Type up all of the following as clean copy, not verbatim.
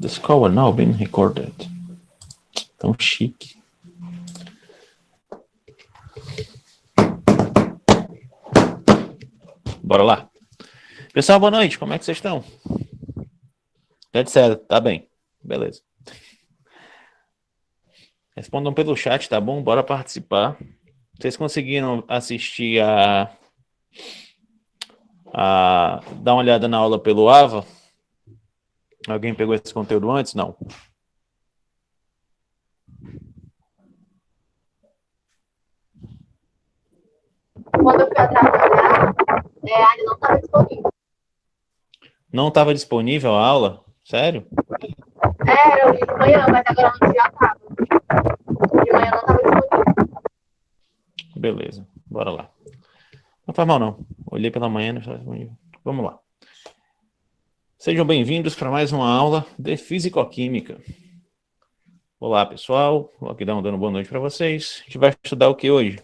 This call will now being recorded. Tão chique. Bora lá. Pessoal, boa noite. Como é que vocês estão? Já disseram, tá bem. Beleza. Respondam pelo chat, tá bom? Bora participar. Vocês conseguiram assistir dar uma olhada na aula pelo AVA? Alguém pegou esse conteúdo antes? Não. Quando eu fui atrás, ainda não estava disponível. Não estava disponível a aula? Sério? Eu li de manhã, mas agora no dia estava. De manhã não estava disponível. Beleza, bora lá. Não faz mal não. Olhei pela manhã, não estava disponível. Vamos lá. Sejam bem-vindos para mais uma aula de Físico-Química. Olá, pessoal. Vou aqui dando boa noite para vocês. A gente vai estudar o que hoje?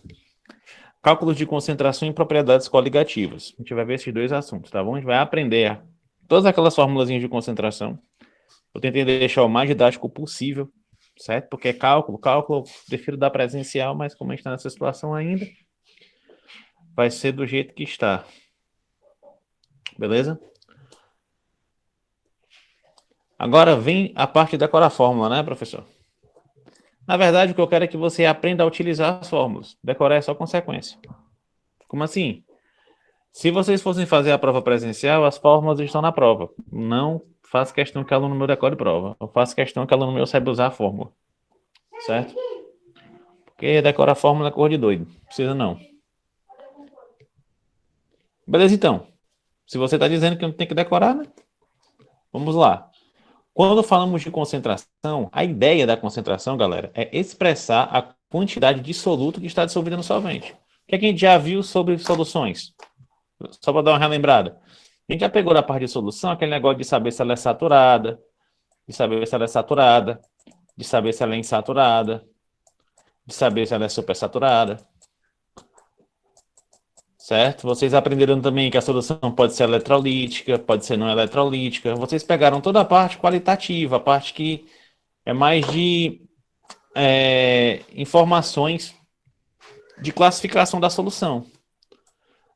Cálculos de concentração e propriedades coligativas. A gente vai ver esses dois assuntos, tá bom? A gente vai aprender todas aquelas formulazinhas de concentração. Eu tentei deixar o mais didático possível, certo? Porque é cálculo, eu prefiro dar presencial, mas como a gente está nessa situação ainda, vai ser do jeito que está. Beleza? Agora vem a parte de decorar a fórmula, né, professor? Na verdade, o que eu quero é que você aprenda a utilizar as fórmulas. Decorar é só consequência. Como assim? Se vocês fossem fazer a prova presencial, as fórmulas estão na prova. Não faço questão que o aluno meu decore prova. Eu faço questão que o aluno meu saiba usar a fórmula. Certo? Porque decorar a fórmula é cor de doido. Precisa não. Beleza, então. Se você está dizendo que não tem que decorar, né? Vamos lá. Quando falamos de concentração, a ideia da concentração, galera, é expressar a quantidade de soluto que está dissolvida no solvente. O que a gente já viu sobre soluções? Só para dar uma relembrada. A gente já pegou na parte de solução aquele negócio de saber se ela é saturada, de saber se ela é saturada, de saber se ela é insaturada, de saber se ela é supersaturada. Certo? Vocês aprenderam também que a solução pode ser eletrolítica, pode ser não eletrolítica. Vocês pegaram toda a parte qualitativa, a parte que é mais de informações de classificação da solução.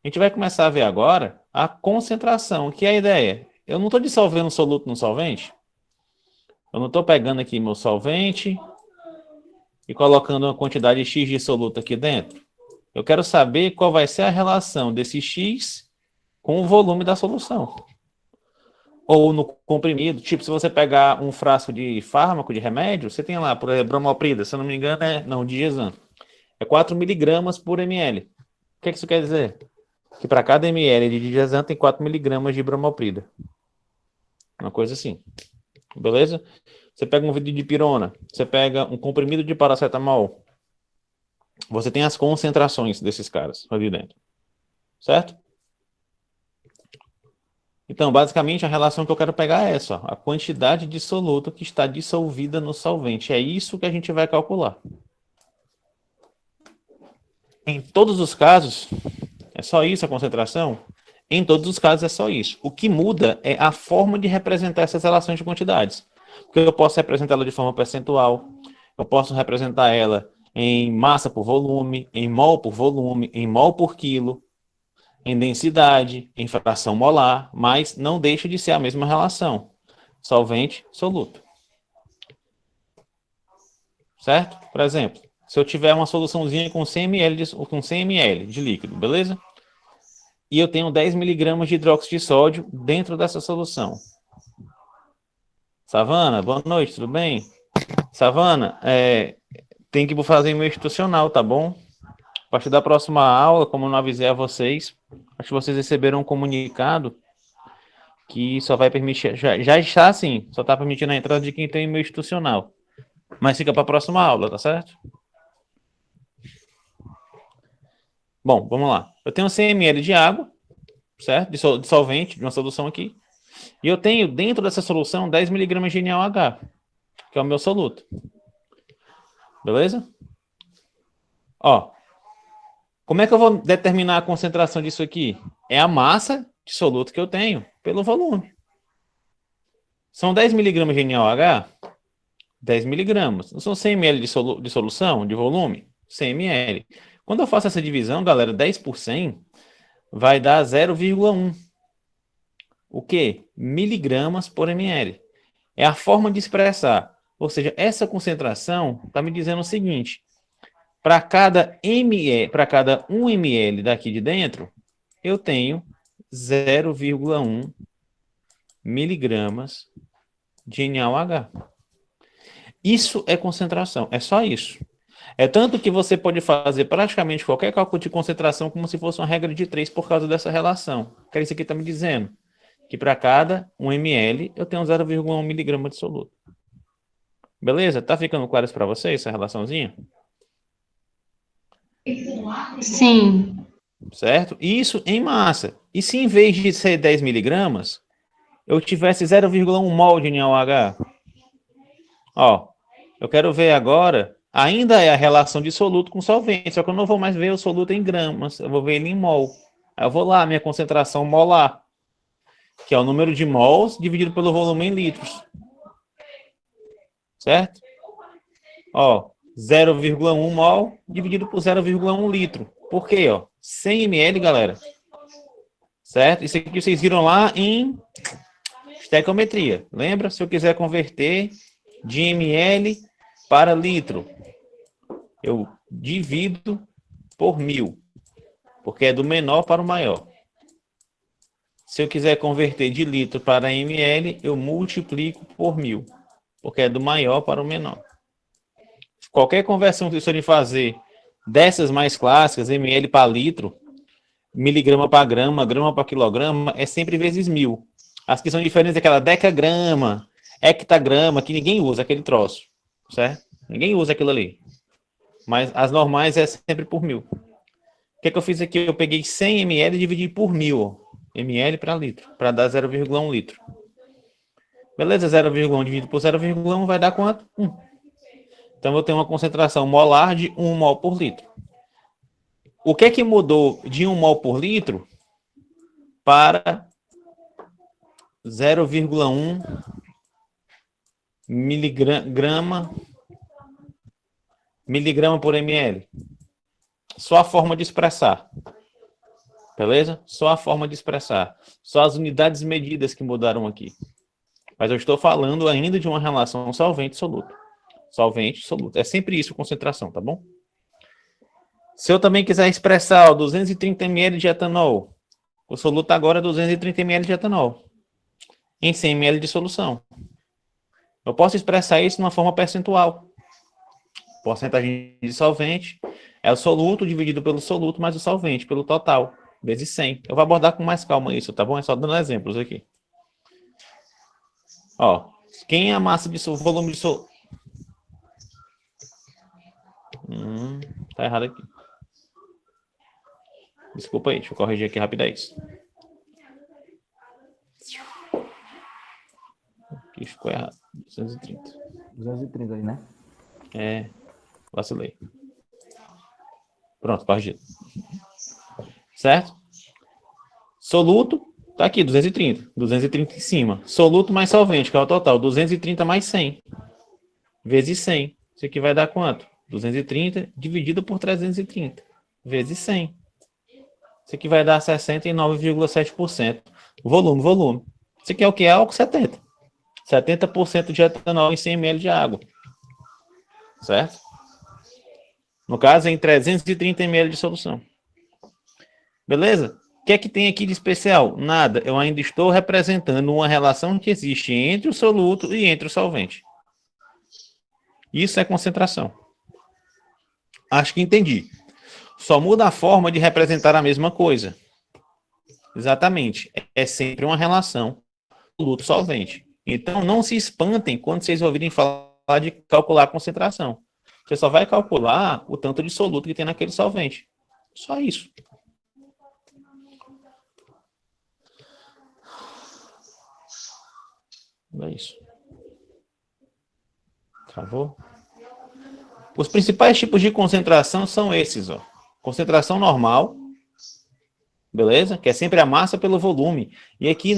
A gente vai começar a ver agora a concentração, que é a ideia. Eu não estou dissolvendo um soluto no solvente. Eu não estou pegando aqui meu solvente e colocando uma quantidade X de soluto aqui dentro. Eu quero saber qual vai ser a relação desse X com o volume da solução. Ou no comprimido, tipo, se você pegar um frasco de fármaco, de remédio, você tem lá, por exemplo, bromoprida, se eu não me engano, diazan. É 4 miligramas por ml. O que isso quer dizer? Que para cada ml de diazan tem 4 miligramas de bromoprida. Uma coisa assim. Beleza? Você pega um vidro de pirona, você pega um comprimido de paracetamol, você tem as concentrações desses caras ali dentro. Certo? Então, basicamente, a relação que eu quero pegar é essa, ó, a quantidade de soluto que está dissolvida no solvente. É isso que a gente vai calcular. Em todos os casos, é só isso a concentração? Em todos os casos é só isso. O que muda é a forma de representar essas relações de quantidades. Porque eu posso representá-la de forma percentual, eu posso representar ela em massa por volume, em mol por quilo, em densidade, em fração molar, mas não deixa de ser a mesma relação. Solvente, soluto. Certo? Por exemplo, se eu tiver uma soluçãozinha com 100 ml de líquido, beleza? E eu tenho 10 miligramas de hidróxido de sódio dentro dessa solução. Savana, boa noite, tudo bem? Savana, tem que fazer meu institucional, tá bom? A partir da próxima aula, como eu não avisei a vocês, acho que vocês receberam um comunicado que só vai permitir, já está assim, só está permitindo a entrada de quem tem meu institucional. Mas fica para a próxima aula, tá certo? Bom, vamos lá. Eu tenho 100 ml de água, certo? De solvente, de uma solução aqui. E eu tenho dentro dessa solução 10 miligramas de NaOH, que é o meu soluto. Beleza? Ó, como é que eu vou determinar a concentração disso aqui? É a massa de soluto que eu tenho pelo volume. São 10 miligramas de NaOH? 10 miligramas. Não são 100 ml de solução, de volume? 100 ml. Quando eu faço essa divisão, galera, 10 por 100 vai dar 0,1. O quê? Miligramas por ml. É a forma de expressar. Ou seja, essa concentração está me dizendo o seguinte: para cada 1 ml daqui de dentro, eu tenho 0,1 miligramas de NaOH. Isso é concentração, é só isso. É tanto que você pode fazer praticamente qualquer cálculo de concentração como se fosse uma regra de 3 por causa dessa relação. O que isso aqui está me dizendo? Que para cada 1 ml eu tenho 0,1 miligrama de soluto. Beleza? Tá ficando claro isso para vocês, essa relaçãozinha? Sim. Certo? Isso em massa. E se em vez de ser 10 miligramas, eu tivesse 0,1 mol de NaOH? Ó, eu quero ver agora, ainda é a relação de soluto com solvente, só que eu não vou mais ver o soluto em gramas, eu vou ver ele em mol. Aí eu vou lá, minha concentração molar, que é o número de mols dividido pelo volume em litros. Certo? Ó, 0,1 mol dividido por 0,1 litro. Por quê? Ó, 100 ml, galera. Certo? Isso aqui vocês viram lá em estequiometria. Lembra? Se eu quiser converter de ml para litro, eu divido por 1000, porque é do menor para o maior. Se eu quiser converter de litro para ml, eu multiplico por 1000, porque é do maior para o menor. Qualquer conversão que vocês forem fazer dessas mais clássicas, ml para litro, miligrama para grama, grama para quilograma, é sempre vezes 1000. As que são diferentes é aquela decagrama, hectagrama, que ninguém usa aquele troço, certo? Ninguém usa aquilo ali. Mas as normais é sempre por 1000. O que eu fiz aqui? Eu peguei 100 ml e dividi por 1000, ml para litro, para dar 0,1 litro. Beleza? 0,1 dividido por 0,1 vai dar quanto? 1. Então, eu tenho uma concentração molar de 1 mol por litro. O que é que mudou de 1 mol por litro para 0,1 miligrama por ml? Só a forma de expressar. Beleza? Só a forma de expressar. Só as unidades medidas que mudaram aqui. Mas eu estou falando ainda de uma relação solvente-soluto. Solvente-soluto. É sempre isso, concentração, tá bom? Se eu também quiser expressar ó, 230 ml de etanol, o soluto agora é 230 ml de etanol em 100 ml de solução. Eu posso expressar isso numa forma percentual. Porcentagem de solvente é o soluto dividido pelo soluto mais o solvente, pelo total, vezes 100. Eu vou abordar com mais calma isso, tá bom? É só dando exemplos aqui. Ó, quem é a massa de volume de soluto? Tá errado aqui. Desculpa aí, deixa eu corrigir aqui rapidez. Aqui ficou errado. 230. 230 aí, né? É, vacilei. Pronto, corrigido. Certo? Soluto, tá aqui, 230. 230 em cima. Soluto mais solvente, que é o total. 230 mais 100. Vezes 100. Isso aqui vai dar quanto? 230 dividido por 330. Vezes 100. Isso aqui vai dar 69,7%. Volume. Isso aqui é o que? É álcool 70. 70% de etanol em 100 ml de água. Certo? No caso, em 330 ml de solução. Beleza? O que é que tem aqui de especial? Nada. Eu ainda estou representando uma relação que existe entre o soluto e entre o solvente. Isso é concentração. Acho que entendi. Só muda a forma de representar a mesma coisa. Exatamente. É sempre uma relação soluto-solvente. Então, não se espantem quando vocês ouvirem falar de calcular a concentração. Você só vai calcular o tanto de soluto que tem naquele solvente. Só isso. É isso. Travou? Os principais tipos de concentração são esses, ó. Concentração normal, beleza? Que é sempre a massa pelo volume. E aqui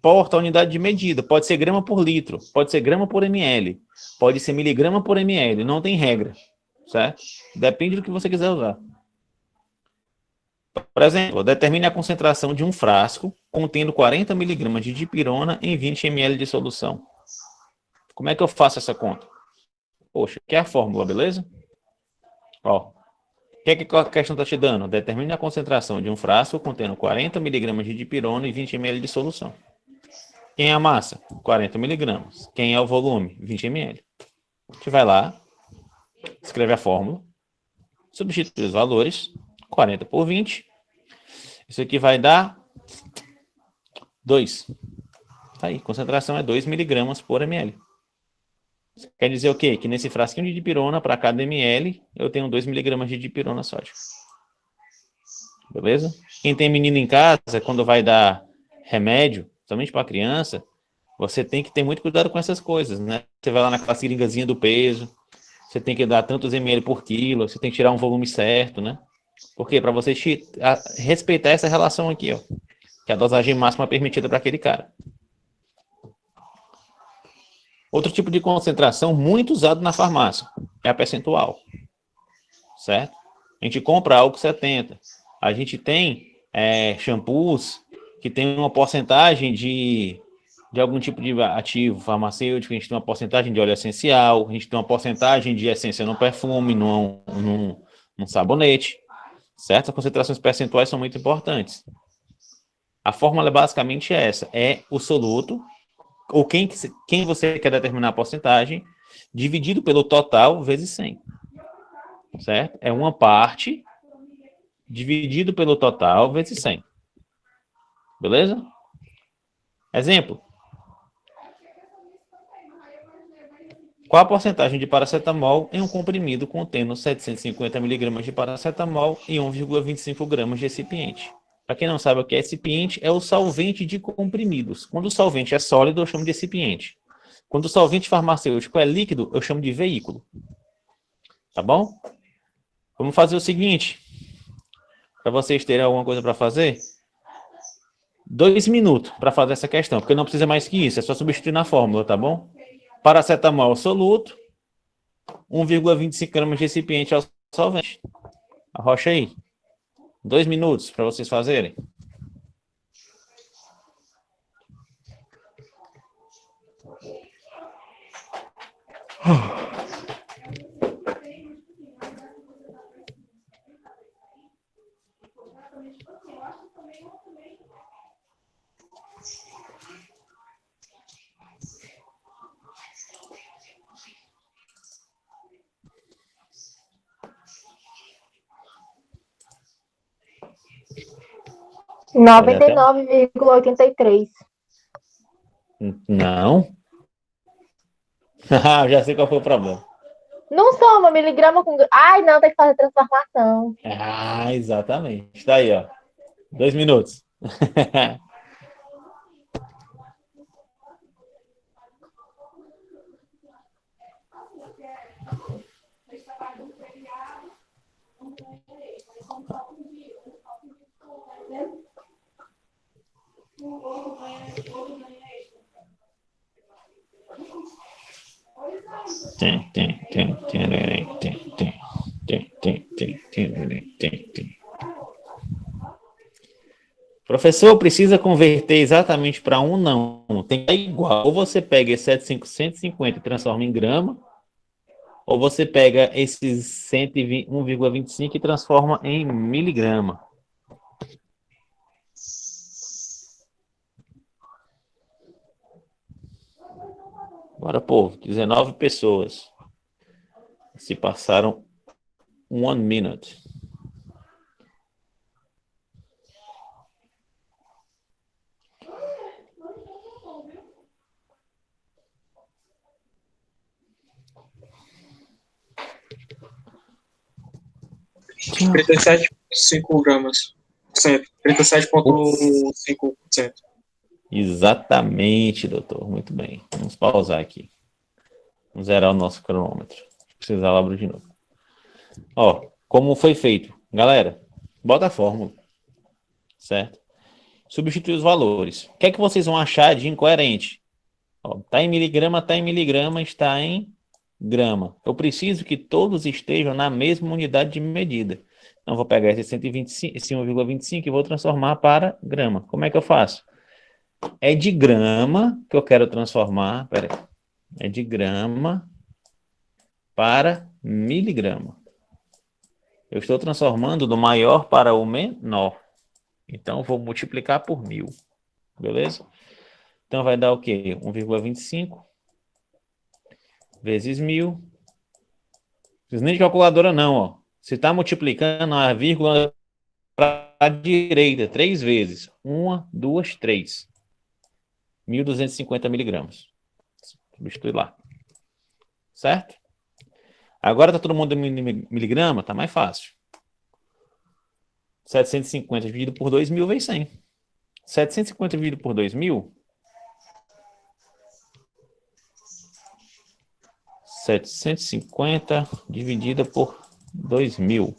importa a unidade de medida. Pode ser grama por litro, pode ser grama por ml, pode ser miligrama por ml, não tem regra, certo? Depende do que você quiser usar. Por exemplo, determine a concentração de um frasco contendo 40 miligramas de dipirona em 20 ml de solução. Como é que eu faço essa conta? Poxa, que é a fórmula, beleza? Ó, o que é que a questão está te dando? Determine a concentração de um frasco contendo 40 miligramas de dipirona e 20 ml de solução. Quem é a massa? 40 miligramas. Quem é o volume? 20 ml. A gente vai lá, escreve a fórmula, substitui os valores, 40 por 20. Isso aqui vai dar 2. Tá aí, concentração é 2 miligramas por ml. Quer dizer o quê? Que nesse frasquinho de dipirona, para cada ml, eu tenho 2 miligramas de dipirona sódio. Beleza? Quem tem menino em casa, quando vai dar remédio, somente para criança, você tem que ter muito cuidado com essas coisas, né? Você vai lá naquela seringazinha do peso, você tem que dar tantos ml por quilo, você tem que tirar um volume certo, né? Por quê? Para você respeitar essa relação aqui, ó. Que é a dosagem máxima permitida para aquele cara. Outro tipo de concentração muito usado na farmácia é a percentual, certo? A gente compra álcool 70. A gente tem shampoos que tem uma porcentagem de algum tipo de ativo farmacêutico, a gente tem uma porcentagem de óleo essencial, a gente tem uma porcentagem de essência no perfume, num sabonete, certo? As concentrações percentuais são muito importantes. A fórmula é basicamente essa, é o soluto, ou quem você quer determinar a porcentagem, dividido pelo total vezes 100. Certo? É uma parte dividido pelo total vezes 100. Beleza? Exemplo. Qual a porcentagem de paracetamol em um comprimido contendo 750 mg de paracetamol e 1,25 gramas de excipiente? Para quem não sabe o que é excipiente, é o solvente de comprimidos. Quando o solvente é sólido, eu chamo de excipiente. Quando o solvente farmacêutico é líquido, eu chamo de veículo. Tá bom? Vamos fazer o seguinte. Para vocês terem alguma coisa para fazer, 2 minutos para fazer essa questão, porque não precisa mais que isso, é só substituir na fórmula, tá bom? Paracetamol soluto, 1,25 gramas de recipiente ao solvente. Arrocha aí. 2 minutos para vocês fazerem. Noventa e 99,83. Não. Já sei qual foi o problema. Não soma miligrama com. Ai, não, tem que fazer transformação. Exatamente. Tá aí, ó. 2 minutos. Professor, precisa converter exatamente para um? Não. Tem que ser igual. Ou você pega esse 150 e transforma em grama, ou você pega esses 1,25 e transforma em miligrama. Bora, povo. 19 pessoas. Se passaram 1 minute. Tinha 37,5 gramas. 37,5%. Exatamente, doutor. Muito bem. Vamos pausar aqui. Vamos zerar o nosso cronômetro. Se precisar, eu abro de novo. Ó, como foi feito? Galera, bota a fórmula. Certo? substituir os valores. O que é que vocês vão achar de incoerente? Está em miligrama, está em miligrama, está em grama. Eu preciso que todos estejam na mesma unidade de medida. Então, vou pegar esse 125, esse 1,25 e vou transformar para grama. Como é que eu faço? É de grama que eu quero transformar. Peraí. É de grama para miligrama. Eu estou transformando do maior para o menor. Então, vou multiplicar por 1000. Beleza? Então, vai dar o quê? 1,25 vezes 1000. Não precisa nem de calculadora, não. Ó. Se está multiplicando a vírgula para a direita 3 vezes. 1, 2, 3. 1.250 miligramas. Substitui lá. Certo? Agora está todo mundo em miligrama, está mais fácil. 750 dividido por 2.000 vem 100. 750 dividido por 2.000. 750 dividida por 2.000.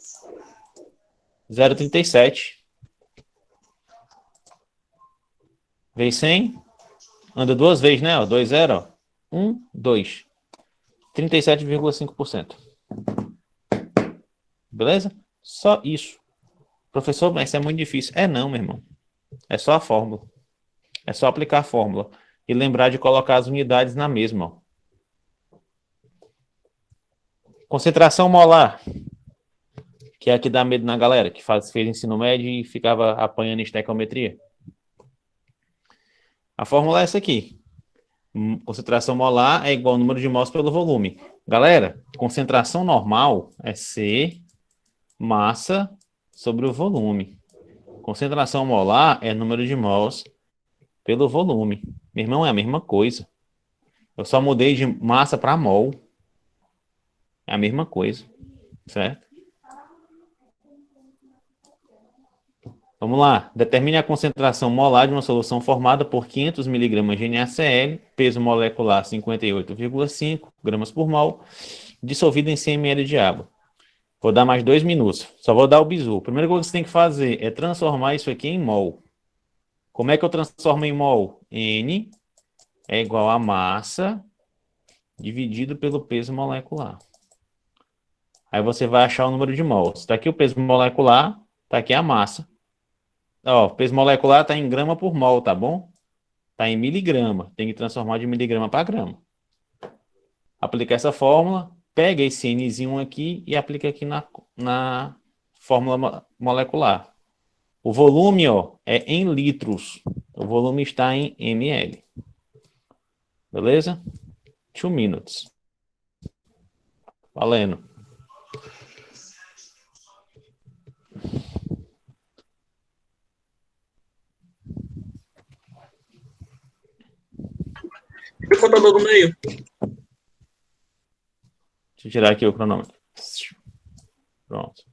0,37. Vez 100. Anda duas vezes, né? 2, 0. 1, 2. 37,5%. Beleza? Só isso. Professor, mas isso é muito difícil. É não, meu irmão. É só a fórmula. É só aplicar a fórmula. E lembrar de colocar as unidades na mesma. Ó. Concentração molar. Que é a que dá medo na galera, que fez ensino médio e ficava apanhando estequiometria. A fórmula é essa aqui. Concentração molar é igual ao número de mols pelo volume. Galera, concentração normal é C massa sobre o volume. Concentração molar é número de mols pelo volume. Meu irmão, é a mesma coisa. Eu só mudei de massa para mol. É a mesma coisa. Certo? Vamos lá. Determine a concentração molar de uma solução formada por 500 mg de NaCl, peso molecular 58,5 gramas por mol, dissolvido em 100 ml de água. Vou dar mais 2 minutos. Só vou dar o bizu. A primeira coisa que você tem que fazer é transformar isso aqui em mol. Como é que eu transformo em mol? N é igual a massa dividido pelo peso molecular. Aí você vai achar o número de mols. Está aqui o peso molecular, está aqui a massa. Ó, o peso molecular está em grama por mol, tá bom? Está em miligrama. Tem que transformar de miligrama para grama. Aplica essa fórmula, pega esse Nzinho aqui e aplica aqui na fórmula molecular. O volume, ó, é em litros. O volume está em ml. Beleza? 2 minutes. Valendo. E o contador do meio? Deixa eu tirar aqui o cronômetro. Pronto.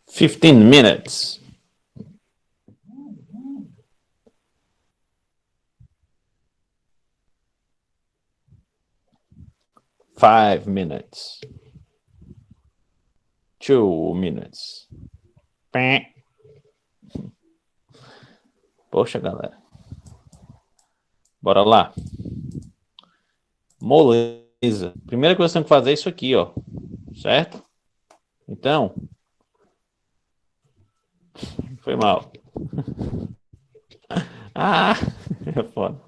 Fifteen minutes. 5 minutes. 2 minutes. Pé. Poxa, galera. Bora lá. Moleza. Primeira coisa que você tem que fazer é isso aqui, ó. Certo? Então. Foi mal. Ah, é foda.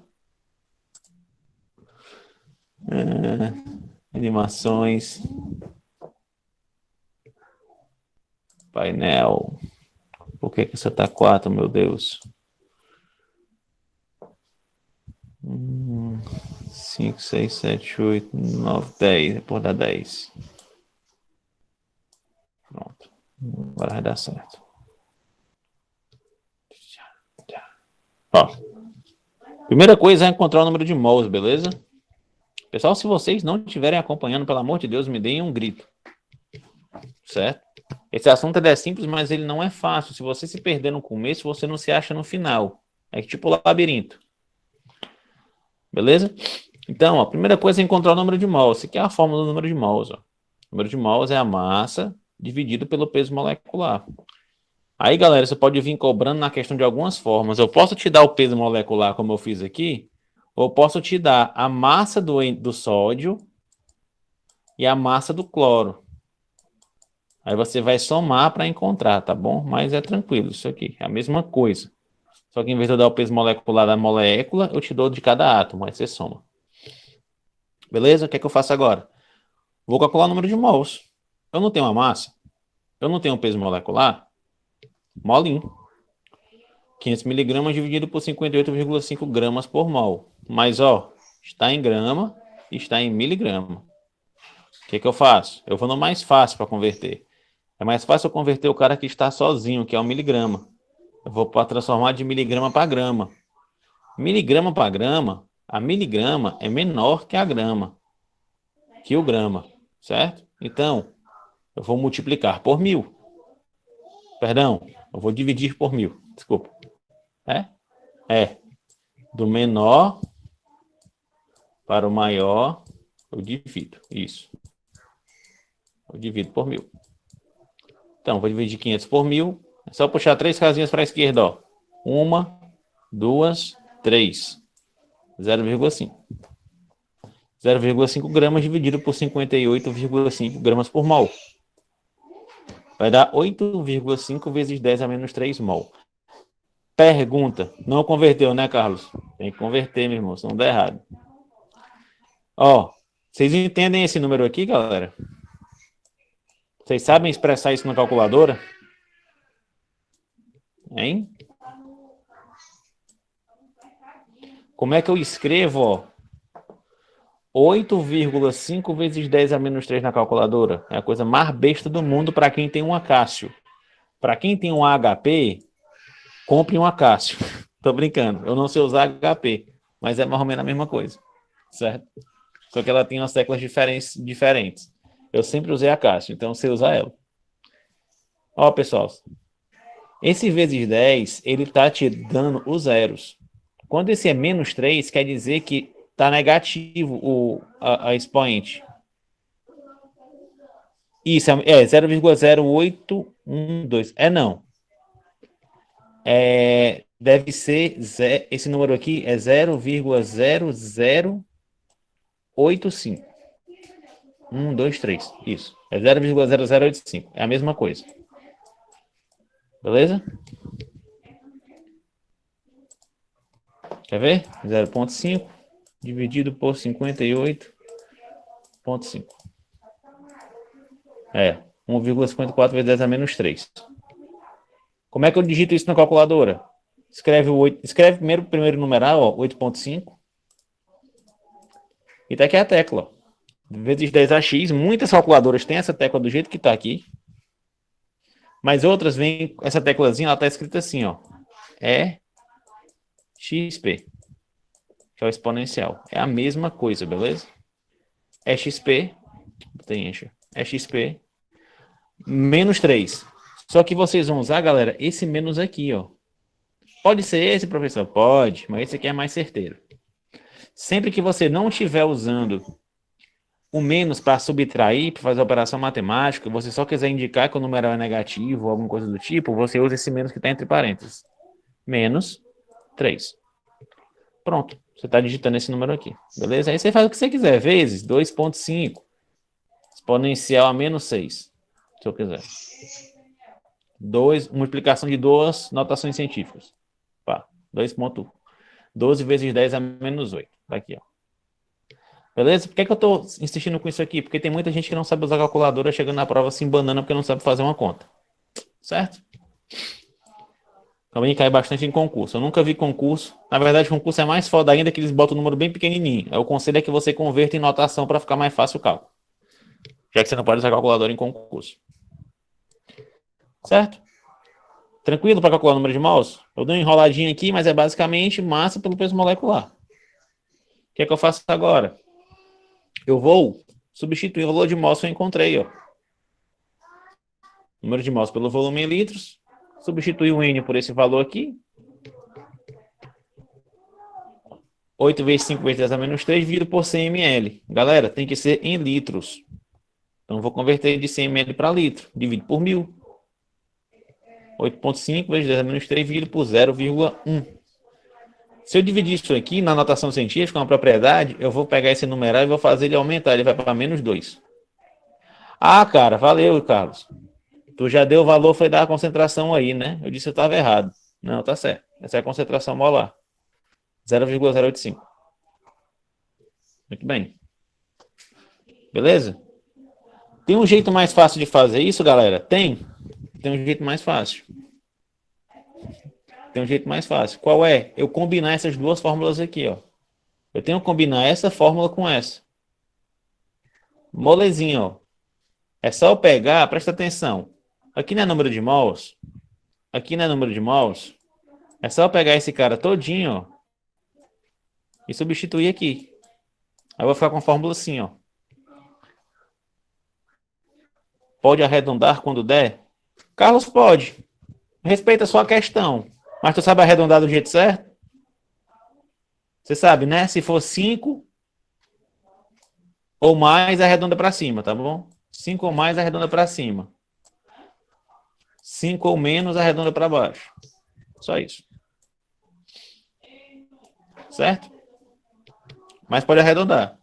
Animações. Painel. Por que você tá 4, meu Deus? 5, 6, 7, 8, 9, 10. Depois dá 10. Pronto. Agora vai dar certo. Ó. Primeira coisa é encontrar o número de mols, beleza? Pessoal, se vocês não estiverem acompanhando, pelo amor de Deus, me deem um grito. Certo? Esse assunto é simples, mas ele não é fácil. Se você se perder no começo, você não se acha no final. É tipo labirinto. Beleza? Então, ó, a primeira coisa é encontrar o número de mols. Isso aqui é a fórmula do número de mols. Ó. O número de mols é a massa dividido pelo peso molecular. Aí, galera, você pode vir cobrando na questão de algumas formas. Eu posso te dar o peso molecular, como eu fiz aqui, ou eu posso te dar a massa do sódio e a massa do cloro. Aí você vai somar para encontrar, tá bom? Mas é tranquilo isso aqui, é a mesma coisa. Só que em vez de eu dar o peso molecular da molécula, eu te dou de cada átomo, aí você soma. Beleza? O que é que eu faço agora? Vou calcular o número de mols. Eu não tenho uma massa, eu não tenho um peso molecular, molinho. 500 miligramas dividido por 58,5 gramas por mol. Mas, ó, está em grama e está em miligrama. O que é que eu faço? Eu vou no mais fácil para converter. É mais fácil eu converter o cara que está sozinho, que é o miligrama. Eu vou transformar de miligrama para grama. Miligrama para grama, a miligrama é menor que a grama, que o grama, certo? Então, eu vou multiplicar por 1000. Perdão, eu vou dividir por 1000. Desculpa. É. Do menor para o maior, eu divido. Isso. Eu divido por 1000. Então, vou dividir 500 por 1000. É só puxar 3 casinhas para a esquerda, ó. 1, 2, 3. 0,5. 0,5 gramas dividido por 58,5 gramas por mol. Vai dar 8,5 vezes 10 a menos 3 mol. Pergunta. Não converteu, né, Carlos? Tem que converter, meu irmão, senão dá errado. Ó, vocês entendem esse número aqui, galera? Vocês sabem expressar isso na calculadora? Hein? Como é que eu escrevo, ó? 8,5 vezes 10 a menos 3 na calculadora? É a coisa mais besta do mundo para quem tem um Acácio. Para quem tem um HP, compre um Acácio. Tô brincando. Eu não sei usar HP, mas é mais ou menos a mesma coisa. Certo? Só que ela tem umas teclas diferentes. Eu sempre usei Acácio, então eu sei usar ela. Ó, pessoal. Esse vezes 10, ele tá te dando os zeros. Quando esse é menos 3, quer dizer que tá negativo a expoente. Isso, é 0,0812. Não. Deve ser, esse número aqui é 0,0085. 1, 2, 3. Isso. É 0,0085. É a mesma coisa. Beleza? Quer ver? 0,5 dividido por 58,5. 1,54 vezes 10 a menos 3. Como é que eu digito isso na calculadora? Escreve primeiro o primeiro numeral, ó, 8,5. E tá aqui a tecla, ó. Vezes 10ax. Muitas calculadoras têm essa tecla do jeito que tá aqui. Mas outras vêm, essa teclazinha, ela tá escrita assim, ó. É XP. Que é o exponencial. É a mesma coisa, beleza? É XP. É XP. Menos 3. Só que vocês vão usar, galera, esse menos aqui, ó. Pode ser esse, professor? Pode, mas esse aqui é mais certeiro. Sempre que você não estiver usando o menos para subtrair, para fazer a operação matemática, você só quiser indicar que o numeral é negativo ou alguma coisa do tipo, você usa esse menos que está entre parênteses. Menos 3. Pronto. Você está digitando esse número aqui. Beleza? Aí você faz o que você quiser. Vezes 2,5 exponencial a menos 6. Se eu quiser. Multiplicação de duas notações científicas. Pá, 2,12 vezes 10 a menos 8. Tá aqui, ó. Beleza? Por que eu estou insistindo com isso aqui? Porque tem muita gente que não sabe usar calculadora chegando na prova se embanando porque não sabe fazer uma conta. Certo? Também cai bastante em concurso. Eu nunca vi concurso. Na verdade, concurso é mais foda ainda que eles botam um número bem pequenininho. O conselho é que você converta em notação para ficar mais fácil o cálculo. Já que você não pode usar calculadora em concurso. Certo? Tranquilo para calcular o número de mols? Eu dou uma enroladinha aqui, mas é basicamente massa pelo peso molecular. O que é que eu faço agora? Eu vou substituir o valor de mols que eu encontrei, ó. Número de mols pelo volume em litros. Substituir o N por esse valor aqui. 8 vezes 5 vezes 10 a menos 3, dividido por 100 ml. Galera, tem que ser em litros. Então, vou converter de 100 ml para litro. Divido por 1000. 8,5 vezes 10 a menos 3, dividido por 0,1. Se eu dividir isso aqui na notação científica, uma propriedade, eu vou pegar esse numeral e vou fazer ele aumentar. Ele vai para menos 2. Ah, cara, valeu, Carlos. Tu já deu o valor, foi dar a concentração aí, né? Eu disse que eu estava errado. Não, tá certo. Essa é a concentração molar. 0,085. Muito bem. Beleza? Tem um jeito mais fácil de fazer isso, galera? Tem. Tem um jeito mais fácil. Tem um jeito mais fácil. Qual é? Eu combinar essas duas fórmulas aqui, ó. Eu tenho que combinar essa fórmula com essa. Molezinha, ó. É só eu pegar, presta atenção. Aqui não é número de mols. Aqui não é número de mols. É só eu pegar esse cara todinho, ó. E substituir aqui. Aí eu vou ficar com a fórmula assim, ó. Pode arredondar quando der? Carlos, pode. Respeita a sua questão. Mas tu sabe arredondar do jeito certo? Você sabe, né? Se for 5 ou mais, arredonda para cima, tá bom? 5 ou mais, arredonda para cima. 5 ou menos, arredonda para baixo. Só isso. Certo? Mas pode arredondar.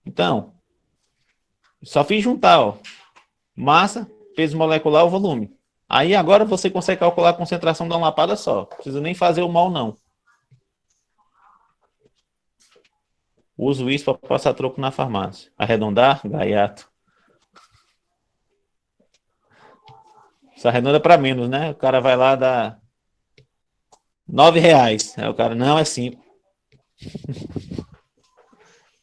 Então, só fiz juntar, ó. Massa, peso molecular, o volume. Aí agora você consegue calcular a concentração de uma lapada só. Não precisa nem fazer o mol, não. Uso isso para passar troco na farmácia. Arredondar, gaiato. Isso arredonda para menos, né? O cara vai lá dar R$9. Aí o cara, não, é 5.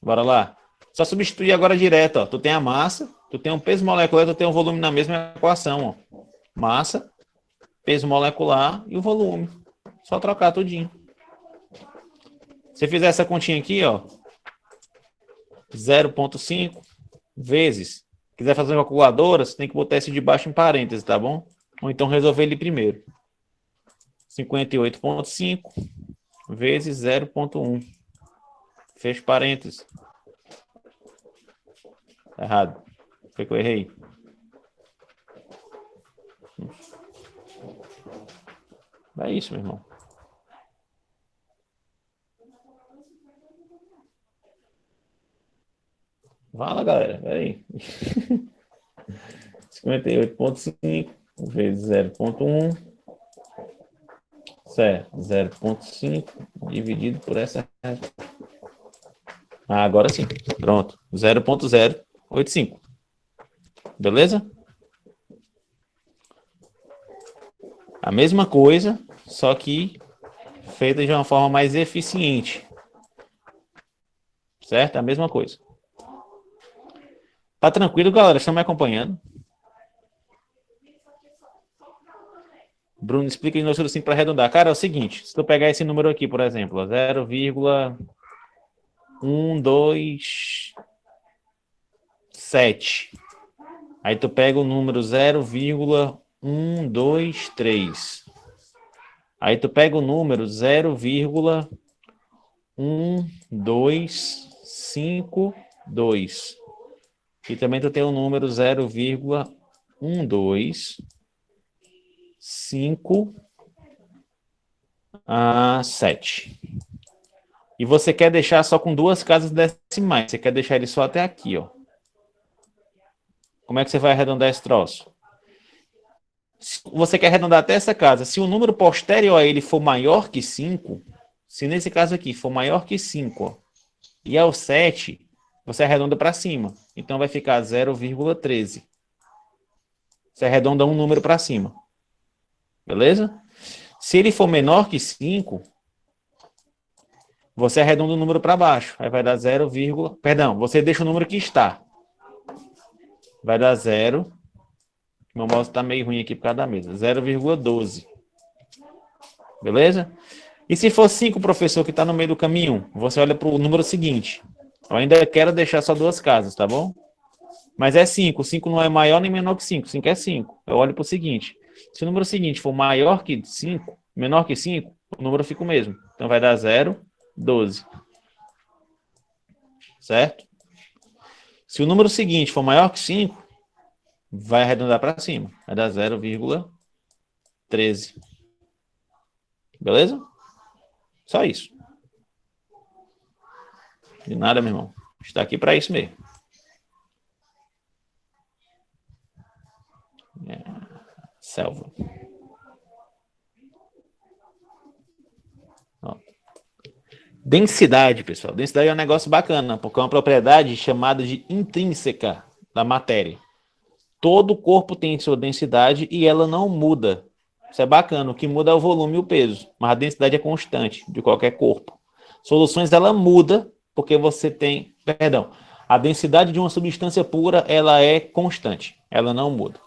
Bora lá. Só substituir agora direto, ó. Tu tem a massa, tu tem um peso molecular, tu tem um volume na mesma equação, ó. Massa, peso molecular e o volume. Só trocar tudinho. Se fizer essa continha aqui, ó. 0,5 vezes. Quiser fazer uma calculadora, você tem que botar esse de baixo em parênteses, tá bom? Ou então resolver ele primeiro. 58,5 vezes 0,1. Fecha parênteses. Tá errado. Foi que eu errei. É isso, meu irmão. Fala, galera. Peraí. 58,5 vezes 0,1. Certo. 0,5 dividido por essa. Ah, agora sim. Pronto. 0,085. Beleza? A mesma coisa, só que feita de uma forma mais eficiente. Certo? A mesma coisa. Tá tranquilo, galera? Estão me acompanhando? Bruno, explica de novo assim para arredondar. Cara, é o seguinte, se tu pegar esse número aqui, por exemplo, 0,127. Aí tu pega o número 0,123. Aí tu pega o número 0,127. 0,52. E também tu tem o número 0,125 7. E você quer deixar só com 2 casas decimais. Você quer deixar ele só até aqui, ó. Como é que você vai arredondar esse troço? Você quer arredondar até essa casa. Se o número posterior a ele for maior que 5, se nesse caso aqui for maior que 5, ó, e é o 7, você arredonda para cima. Então vai ficar 0,13. Você arredonda um número para cima. Beleza? Se ele for menor que 5, você arredonda o número para baixo. Aí vai dar 0, perdão, você deixa o número que está. Vai dar 0. Meu mouse está meio ruim aqui por causa da mesa. 0,12. Beleza? E se for 5, professor, que está no meio do caminho, você olha para o número seguinte. Eu ainda quero deixar só 2 casas, tá bom? Mas é 5. 5 não é maior nem menor que 5. 5 é 5. Eu olho para o seguinte. Se o número seguinte for maior que 5, menor que 5, o número fica o mesmo. Então vai dar 0,12. Certo? Se o número seguinte for maior que 5, vai arredondar para cima. Vai dar 0,13. Beleza? Só isso. De nada, meu irmão. Está aqui para isso mesmo. Selva. Ó. Densidade, pessoal. Densidade é um negócio bacana, porque é uma propriedade chamada de intrínseca da matéria. Todo corpo tem sua densidade e ela não muda. Isso é bacana. O que muda é o volume e o peso, mas a densidade é constante de qualquer corpo. Soluções, ela muda porque você tem... Perdão. A densidade de uma substância pura, ela é constante. Ela não muda.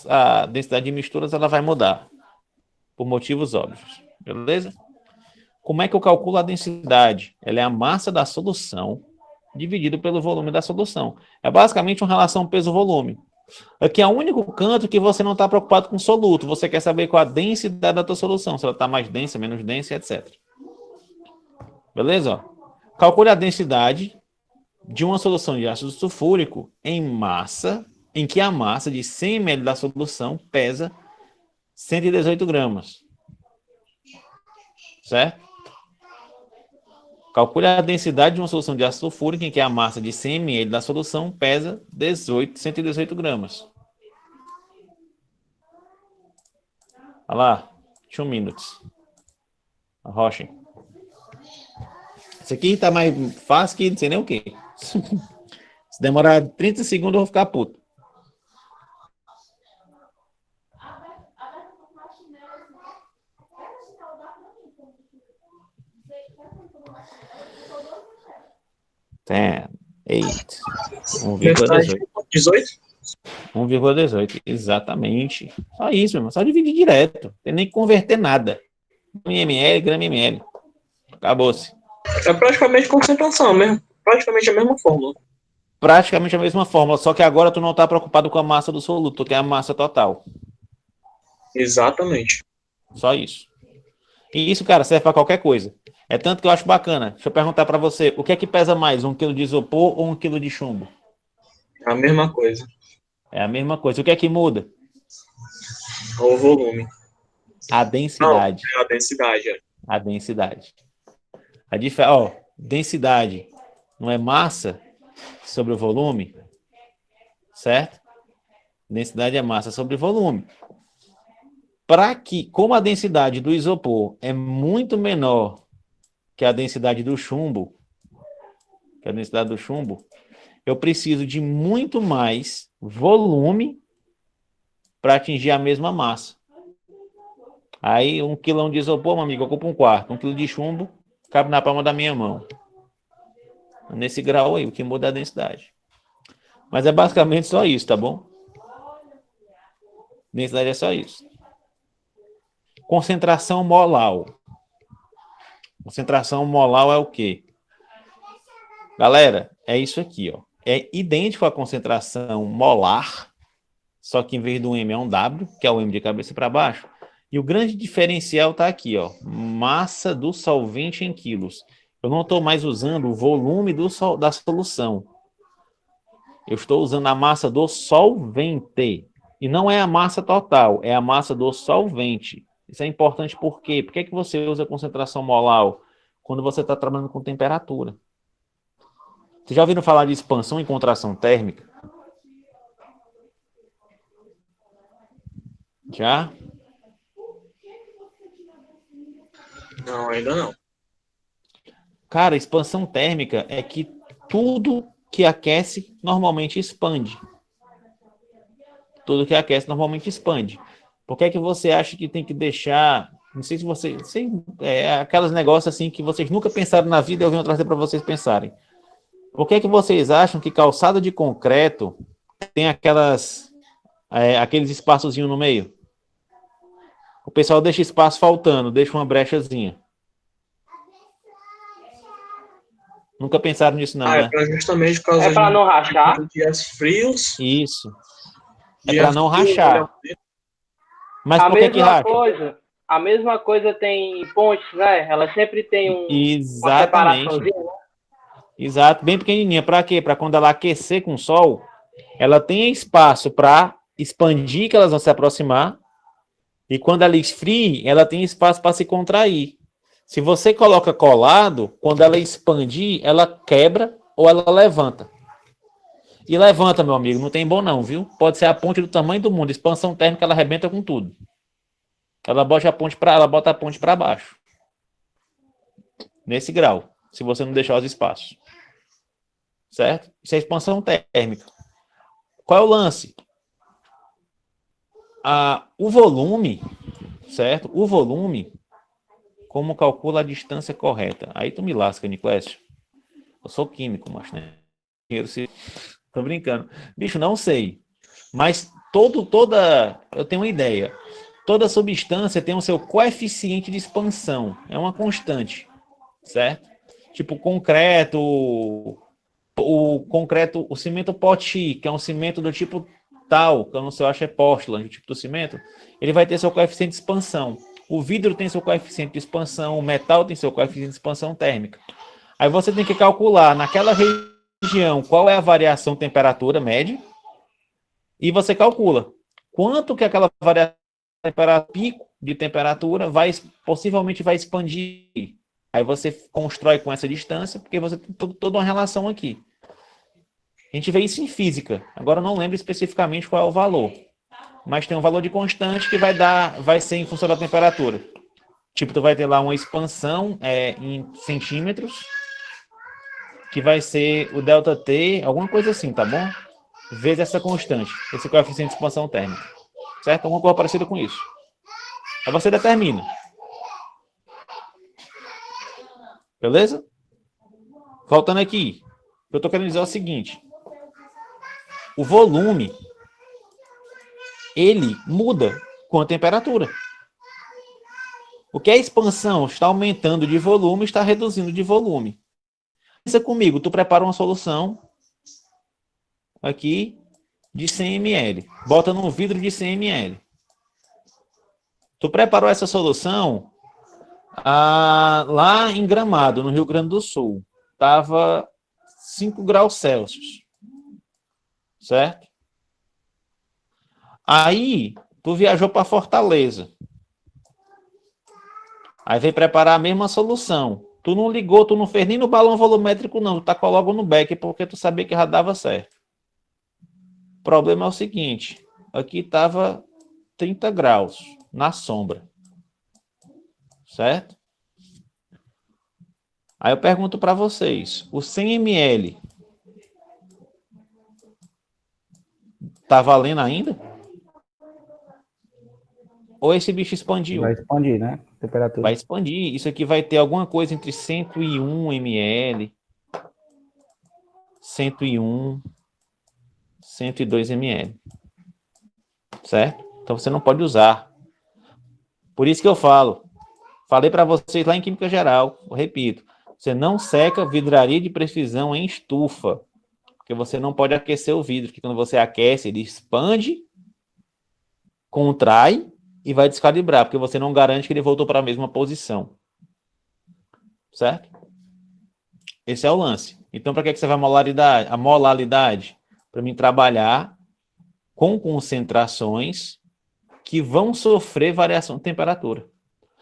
A densidade de misturas, ela vai mudar. Por motivos óbvios. Beleza? Como é que eu calculo a densidade? Ela é a massa da solução dividido pelo volume da solução. É basicamente uma relação peso-volume. Aqui é o único canto que você não está preocupado com soluto. Você quer saber qual a densidade da tua solução. Se ela está mais densa, menos densa, etc. Beleza? Ó. Calcule a densidade de uma solução de ácido sulfúrico em massa, em que a massa de 100 ml da solução pesa 118 gramas. Certo? Calcule a densidade de uma solução de ácido sulfúrico em que a massa de 100 ml da solução pesa 118 gramas. Olha lá, 2 minutos. Arrocha. Isso aqui tá mais fácil que não sei nem o quê. Se demorar 30 segundos, eu vou ficar puto. Ten, 8, 1,18. 18? 1,18, exatamente. Só isso, meu irmão. Só dividir direto. Não tem nem que converter nada. ml, grama ml. Acabou-se. É praticamente concentração mesmo. Praticamente a mesma fórmula. Praticamente a mesma fórmula, só que agora tu não está preocupado com a massa do soluto, que é a massa total. Exatamente. Só isso. E isso, cara, serve para qualquer coisa. É tanto que eu acho bacana. Deixa eu perguntar para você, o que é que pesa mais, 1 quilo de isopor ou 1 quilo de chumbo? A mesma coisa. É a mesma coisa. O que é que muda? O volume. A densidade. Não, é a densidade. É. A densidade. Densidade não é massa sobre o volume, certo? Densidade é massa sobre volume. Como a densidade do isopor é muito menor que a densidade do chumbo, eu preciso de muito mais volume para atingir a mesma massa. Aí, 1 quilão de isopor, meu amigo, ocupa 1/4. 1 quilo de chumbo cabe na palma da minha mão. Nesse grau aí, o que muda é a densidade. Mas é basicamente só isso, tá bom? Densidade é só isso. Concentração molar. Concentração molar é o quê? Galera, é isso aqui, ó. É idêntico à concentração molar, só que em vez do M é um W, que é o M de cabeça para baixo. E o grande diferencial está aqui, ó. Massa do solvente em quilos. Eu não estou mais usando o volume da solução. Eu estou usando a massa do solvente. E não é a massa total, é a massa do solvente. Isso é importante por quê? Por que que você usa concentração molar quando você está trabalhando com temperatura? Vocês já ouviram falar de expansão e contração térmica? Já? Não, ainda não. Cara, expansão térmica é que tudo que aquece normalmente expande. Tudo que aquece normalmente expande. Por que é que você acha que tem que deixar... Não sei se você... aqueles negócios assim que vocês nunca pensaram na vida e eu venho trazer para vocês pensarem. Por que é que vocês acham que calçada de concreto tem aqueles espaçozinhos no meio? O pessoal deixa espaço faltando, deixa uma brechazinha. Nunca pensaram nisso não, É né? pra justamente por causa É pra não rachar? de dias frios. Isso. É dias para não frios, rachar. Mas A por que que mesma racha? coisa, a mesma coisa tem pontes, né? Ela sempre tem uma Exatamente. separaçãozinha, né? Exato, bem pequenininha. Para quê? Para quando ela aquecer com o sol, ela tenha espaço para expandir, que elas vão se aproximar. E quando ela esfrie, ela tem espaço para se contrair. Se você coloca colado, quando ela expandir, ela quebra ou ela levanta. E levanta, meu amigo, não tem bom não, viu? Pode ser a ponte do tamanho do mundo. Expansão térmica, ela arrebenta com tudo. Ela bota a ponte para baixo. Nesse grau, se você não deixar os espaços. Certo? Isso é expansão térmica. Qual é o lance? O volume, certo? O volume, como calcula a distância correta? Aí tu me lasca, Niclésio. Eu sou químico, mas né? Tô brincando. Bicho, não sei. Mas eu tenho uma ideia. Toda substância tem o seu coeficiente de expansão. É uma constante, certo? Tipo concreto, o cimento poti, que é um cimento do tipo tal, que eu não sei, eu acho é Portland, o tipo do cimento, ele vai ter seu coeficiente de expansão. O vidro tem seu coeficiente de expansão, o metal tem seu coeficiente de expansão térmica. Aí você tem que calcular naquela região qual é a variação temperatura média e você calcula quanto que aquela variação pico de temperatura possivelmente vai expandir. Aí você constrói com essa distância, porque você tem toda uma relação aqui. A gente vê isso em física. Agora eu não lembro especificamente qual é o valor. Mas tem um valor de constante que vai ser em função da temperatura. Tipo, tu vai ter lá uma expansão em centímetros, que vai ser o ΔT, alguma coisa assim, tá bom? Vezes essa constante, esse coeficiente de expansão térmica. Certo? Alguma coisa parecida com isso. Aí você determina. Beleza? Voltando aqui. Eu estou querendo dizer o seguinte. O volume, ele muda com a temperatura. O que é expansão? Está aumentando de volume, está reduzindo de volume. Pensa comigo, tu prepara uma solução aqui de 100 ml. Bota num vidro de 100 ml. Tu preparou essa solução lá em Gramado, no Rio Grande do Sul. Estava 5 graus Celsius. Certo? Aí, tu viajou para Fortaleza. Aí veio preparar a mesma solução. Tu não ligou, tu não fez nem no balão volumétrico, não. Tu tacou logo no beck, porque tu sabia que já dava certo. O problema é o seguinte. Aqui estava 30 graus, na sombra. Certo? Aí eu pergunto para vocês. O 100 ml tá valendo ainda? Ou esse bicho expandiu? Vai expandir, né? Temperatura. Vai expandir. Isso aqui vai ter alguma coisa entre 101 ml, 101, 102 ml. Certo? Então você não pode usar. Por isso que eu falei para vocês lá em Química Geral, eu repito, você não seca vidraria de precisão em estufa, porque você não pode aquecer o vidro, porque quando você aquece, ele expande, contrai e vai descalibrar, porque você não garante que ele voltou para a mesma posição. Certo? Esse é o lance. Então, para que serve a molaridade? A molalidade? Para mim trabalhar com concentrações que vão sofrer variação de temperatura.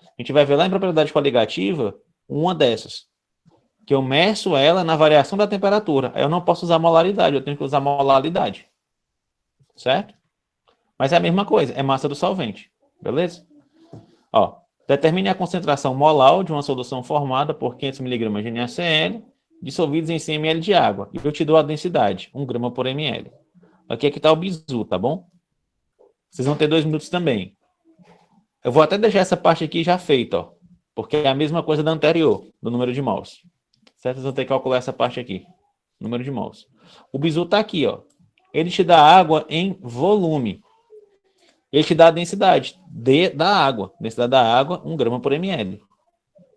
A gente vai ver lá em propriedade coligativa uma dessas, que eu meço ela na variação da temperatura. Aí eu não posso usar molaridade, eu tenho que usar molalidade. Certo? Mas é a mesma coisa, é massa do solvente. Beleza? Ó, determine a concentração molar de uma solução formada por 500 mg de NaCl dissolvidos em 100 ml de água. E eu te dou a densidade, 1 grama por ml. Aqui é que está o bizu, tá bom? Vocês vão ter 2 minutos também. Eu vou até deixar essa parte aqui já feita, ó, porque é a mesma coisa da anterior, do número de mols. Certo? Vocês vão ter que calcular essa parte aqui, número de mols. O bizu está aqui, ó. Ele te dá água em volume. Ele te dá a densidade da água. Densidade da água, 1 grama por ml.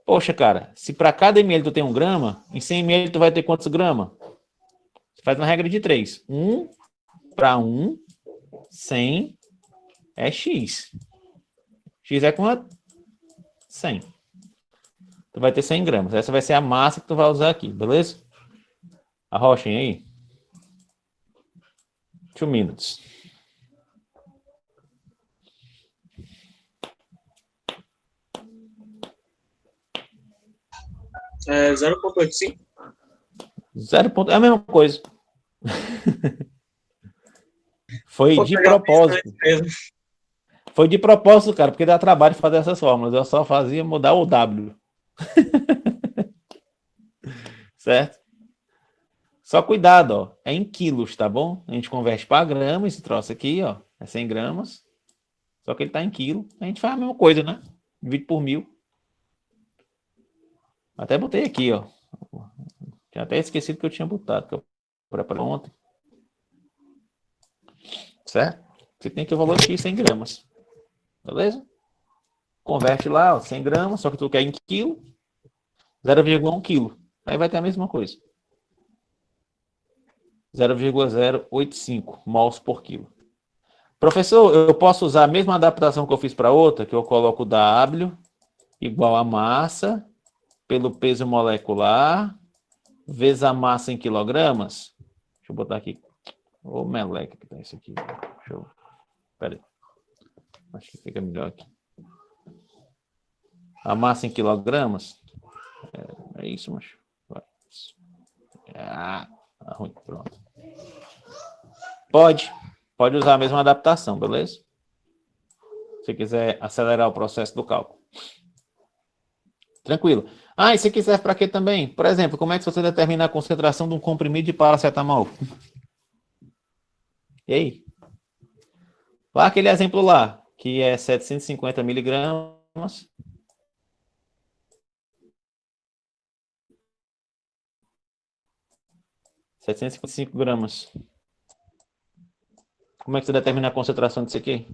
Poxa, cara, se para cada ml tu tem 1 grama, em 100 ml tu vai ter quantos gramas? Você faz uma regra de 3. 1 para 1, 100 é X. X é quanto? 100. Tu vai ter 100 gramas. Essa vai ser a massa que tu vai usar aqui, beleza? Arrochem aí. 2 minutes. É 0,85. 0. É a mesma coisa. Foi Vou de pegar propósito. mesmo. Foi de propósito, cara, porque dá trabalho fazer essas fórmulas. Eu só fazia mudar o W. Certo? Só cuidado, ó. É em quilos, tá bom? A gente converte para grama, esse troço aqui, ó. É 100 gramas. Só que ele tá em quilo. A gente faz a mesma coisa, né? Divide por 1000. Até botei aqui, ó. Tinha até esquecido que eu tinha botado, que eu preparei ontem. Certo? Você tem que o valor aqui 100 gramas. Beleza? Converte lá, ó, 100 gramas, só que tu quer em quilo. 0,1 quilo. Aí vai ter a mesma coisa. 0,085 mols por quilo. Professor, eu posso usar a mesma adaptação que eu fiz para outra, que eu coloco W igual a massa pelo peso molecular vezes a massa em quilogramas? Deixa eu botar aqui. Ô, meleca que tá isso aqui. Deixa eu... Pera aí. Acho que fica melhor aqui. A massa em quilogramas. É isso, macho. Ah, tá ruim. Pronto. Pode usar a mesma adaptação, beleza? Se quiser acelerar o processo do cálculo. Tranquilo. Ah, isso aqui serve para quê também? Por exemplo, como é que você determina a concentração de um comprimido de paracetamol? E aí? Lá aquele exemplo lá, que é 750 miligramas. gramas. Como é que você determina a concentração disso aqui?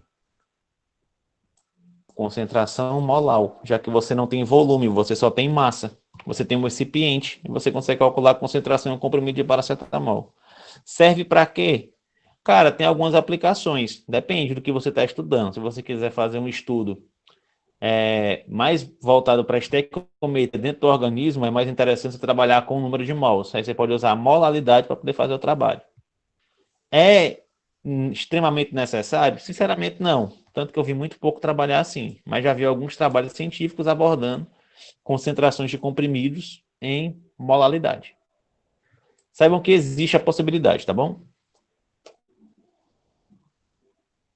Concentração molar, já que você não tem volume, você só tem massa. Você tem um recipiente e você consegue calcular a concentração em um comprimido de paracetamol. Serve para quê? Cara, tem algumas aplicações. Depende do que você está estudando. Se você quiser fazer um estudo mais voltado para a estequiometria dentro do organismo, é mais interessante você trabalhar com o número de mols. Aí você pode usar a molalidade para poder fazer o trabalho. É extremamente necessário? Sinceramente, não. Tanto que eu vi muito pouco trabalhar assim. Mas já vi alguns trabalhos científicos abordando concentrações de comprimidos em molalidade. Saibam que existe a possibilidade, tá bom?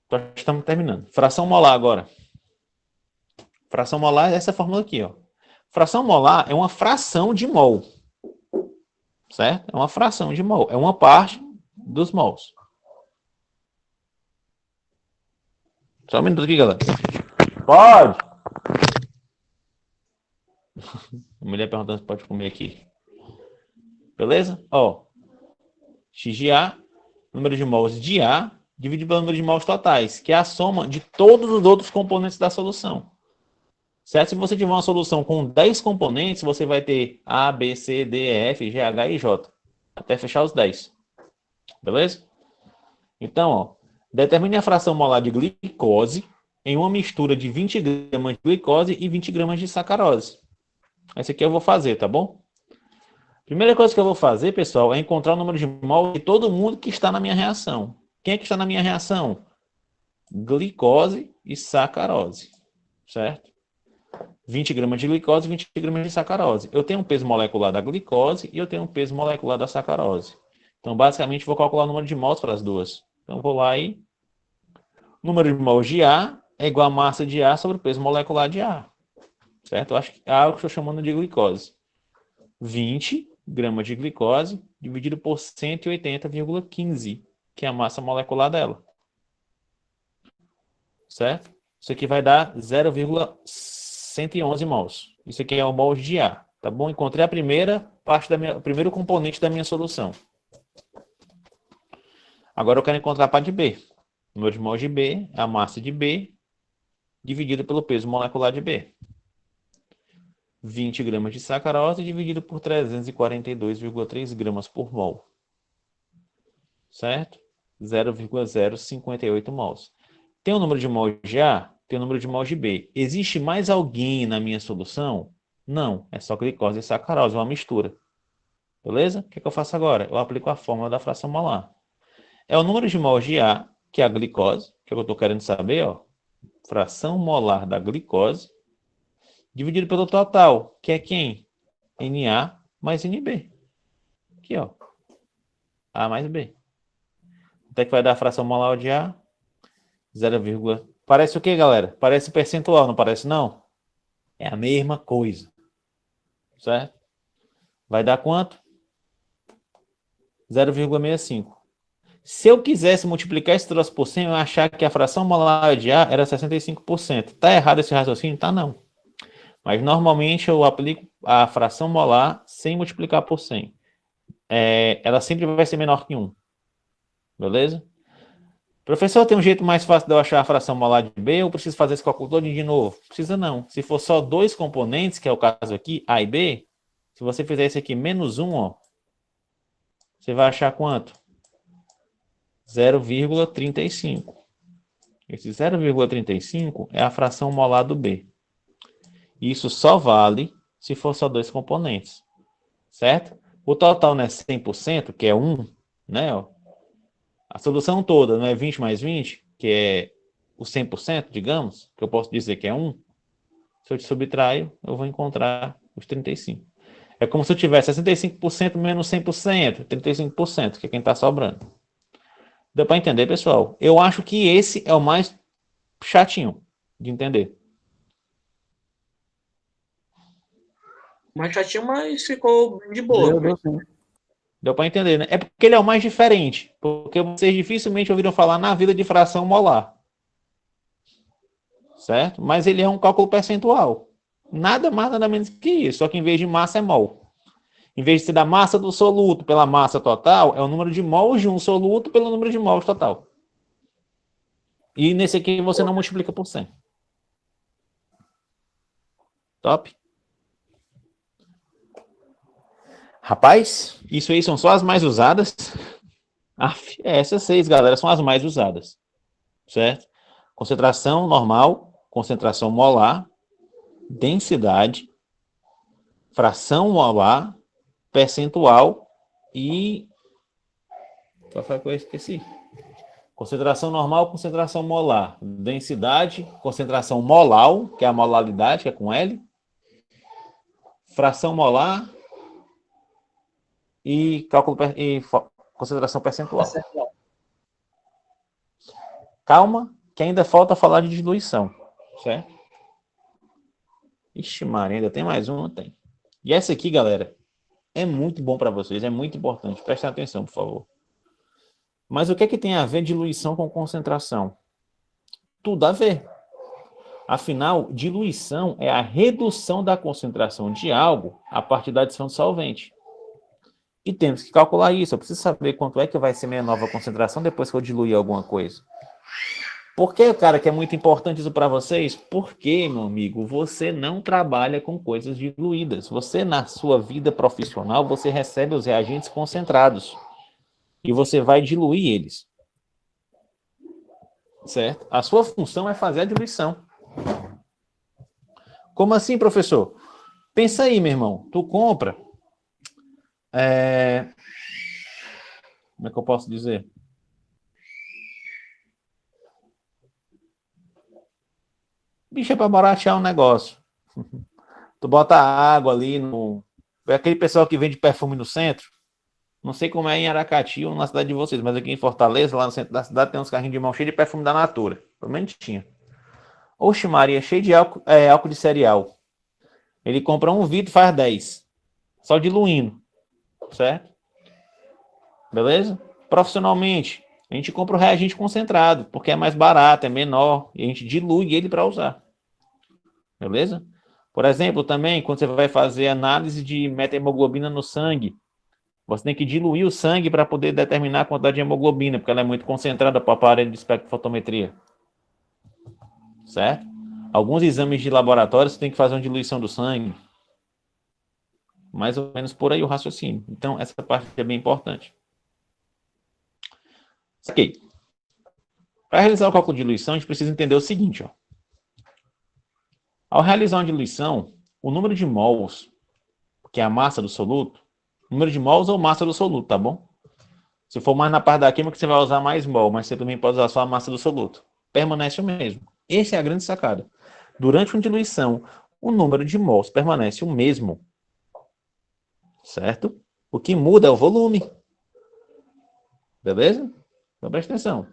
Então, estamos terminando. Fração molar agora. Fração molar é essa fórmula aqui, ó. Fração molar é uma fração de mol. Certo? É uma fração de mol. É uma parte dos mols. Só um minuto aqui, galera. Pode! A mulher perguntando se pode comer aqui. Beleza? Ó. X de A, número de mols de A, dividido pelo número de mols totais, que é a soma de todos os outros componentes da solução. Certo? Se você tiver uma solução com 10 componentes, você vai ter A, B, C, D, E, F, G, H e J. Até fechar os 10. Beleza? Então, ó, determine a fração molar de glicose em uma mistura de 20 gramas de glicose e 20 gramas de sacarose. Esse aqui eu vou fazer, tá bom? Primeira coisa que eu vou fazer, pessoal, é encontrar o número de mol de todo mundo que está na minha reação. Quem é que está na minha reação? Glicose e sacarose, certo? 20 gramas de glicose e 20 gramas de sacarose. Eu tenho um peso molecular da glicose e eu tenho um peso molecular da sacarose. Então, basicamente, vou calcular o número de mols para as duas. Então, vou lá e... O número de mols de A é igual a massa de A sobre o peso molecular de A. Certo? Eu acho que A é o que eu estou chamando de glicose. 20 gramas de glicose dividido por 180,15, que é a massa molecular dela. Certo? Isso aqui vai dar 0,111 mols. Isso aqui é o mols de A. Tá bom? Encontrei a primeira parte o primeiro componente da minha solução. Agora eu quero encontrar a parte de B. O número de mols de B é a massa de B dividido pelo peso molecular de B. 20 gramas de sacarose dividido por 342,3 gramas por mol. Certo? 0,058 mols. Tem o número de mols de A? Tem o número de mols de B. Existe mais alguém na minha solução? Não. É só glicose e sacarose, uma mistura. Beleza? O que é que eu faço agora? Eu aplico a fórmula da fração molar. É o número de mols de A, que é a glicose, que é o que eu estou querendo saber, ó. Fração molar da glicose, dividido pelo total, que é quem? Na mais Nb. Aqui, ó. A mais B. Até que vai dar a fração molar de A? 0, parece o que, galera? Parece percentual, não parece não? É a mesma coisa. Certo? Vai dar quanto? 0,65. Se eu quisesse multiplicar esse troço por 100, eu ia achar que a fração molar de A era 65%. Tá errado esse raciocínio? Tá não. Mas normalmente eu aplico a fração molar sem multiplicar por 100. Ela sempre vai ser menor que 1. Beleza? Professor, tem um jeito mais fácil de eu achar a fração molar de B ou preciso fazer esse cálculo todo de novo? Precisa não. Se for só dois componentes, que é o caso aqui, A e B, se você fizer esse aqui menos 1, ó, você vai achar quanto? 0,35. Esse 0,35 é a fração molar do B. Isso só vale se for só dois componentes. Certo? O total não é 100%, que é 1, né? Ó. A solução toda não é 20 mais 20, que é o 100%, digamos, que eu posso dizer que é 1. Se eu te subtraio, eu vou encontrar os 35. É como se eu tivesse 65% menos 100%, 35%, que é quem está sobrando. Deu para entender, pessoal? Eu acho que esse é o mais chatinho de entender. Mais chatinho, mas ficou de boa. Deu sim. Deu para entender, né? É porque ele é o mais diferente. Porque vocês dificilmente ouviram falar na vida de fração molar. Certo? Mas ele é um cálculo percentual. Nada mais, nada menos que isso. Só que em vez de massa é mol. Em vez de ser da massa do soluto pela massa total, é o número de mols de um soluto pelo número de mols total. E nesse aqui você não multiplica por 100. Top? Rapaz, isso aí são só as mais usadas. Essas 6, galera, são as mais usadas. Certo? Concentração normal, concentração molar, densidade, fração molar, percentual e... Qual foi que eu esqueci? Concentração normal, concentração molar. Densidade, concentração molar, que é a molaridade, que é com L. Fração molar e cálculo e concentração percentual. Calma, que ainda falta falar de diluição. Certo? Ixi, Maria, ainda tem mais uma? Tem. E essa aqui, galera, é muito bom para vocês, é muito importante. Prestem atenção, por favor. Mas o que é que tem a ver diluição com concentração? Tudo a ver. Afinal, diluição é a redução da concentração de algo a partir da adição de solvente. E temos que calcular isso. Eu preciso saber quanto é que vai ser minha nova concentração depois que eu diluir alguma coisa. Por que, cara, que é muito importante isso para vocês? Porque, meu amigo, você não trabalha com coisas diluídas. Você, na sua vida profissional, você recebe os reagentes concentrados. E você vai diluir eles. Certo? A sua função é fazer a diluição. Como assim, professor? Pensa aí, meu irmão. Tu compra Como é que eu posso dizer? Bicho, é para baratear um negócio. Tu bota água ali no... É aquele pessoal que vende perfume no centro. Não sei como é em Aracati ou na cidade de vocês, mas aqui em Fortaleza, lá no centro da cidade, tem uns carrinhos de mão cheios de perfume da Natura. Pelo menos tinha. Oxe, Maria, cheio de álcool, álcool de cereal. Ele compra um vidro, faz 10. Só diluindo. Certo? Beleza? Profissionalmente, a gente compra o reagente concentrado, porque é mais barato, é menor, e a gente dilui ele para usar. Beleza? Por exemplo, também, quando você vai fazer análise de metahemoglobina no sangue, você tem que diluir o sangue para poder determinar a quantidade de hemoglobina, porque ela é muito concentrada para o aparelho de espectrofotometria. Certo? Alguns exames de laboratório você tem que fazer uma diluição do sangue. Mais ou menos por aí o raciocínio. Então, essa parte é bem importante. Ok. Para realizar o cálculo de diluição, a gente precisa entender o seguinte. Ó. Ao realizar uma diluição, o número de mols, que é a massa do soluto, número de mols ou massa do soluto, tá bom? Se for mais na parte da química, você vai usar mais mol, mas você também pode usar só a massa do soluto. Permanece o mesmo. Essa é a grande sacada. Durante uma diluição, o número de mols permanece o mesmo. Certo? O que muda é o volume. Beleza? Então presta atenção.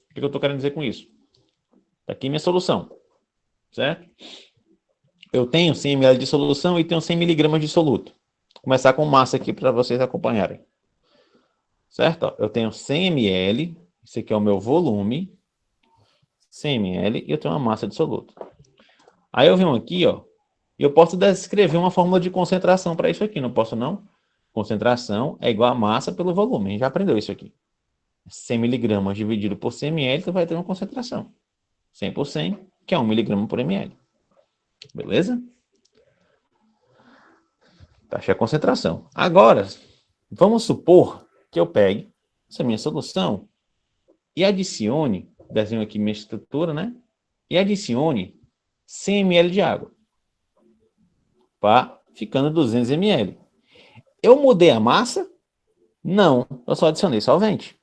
O que eu estou querendo dizer com isso? Está aqui minha solução. Certo? Eu tenho 100 ml de solução e tenho 100 miligramas de soluto. Vou começar com massa aqui para vocês acompanharem. Certo? Ó, eu tenho 100 ml, esse aqui é o meu volume, 100 ml, e eu tenho uma massa de soluto. Aí eu venho aqui, ó, e eu posso descrever uma fórmula de concentração para isso aqui, não posso não? Concentração é igual a massa pelo volume, a gente já aprendeu isso aqui. 100 miligramas dividido por 100 ml, tu vai ter uma concentração. 100 por 100, que é 1 miligrama por ml. Beleza? Taxa a concentração. Agora, vamos supor que eu pegue essa minha solução e adicione, desenho aqui minha estrutura, né? E adicione 100 ml de água. Pá, ficando 200 ml. Eu mudei a massa? Não, eu só adicionei solvente.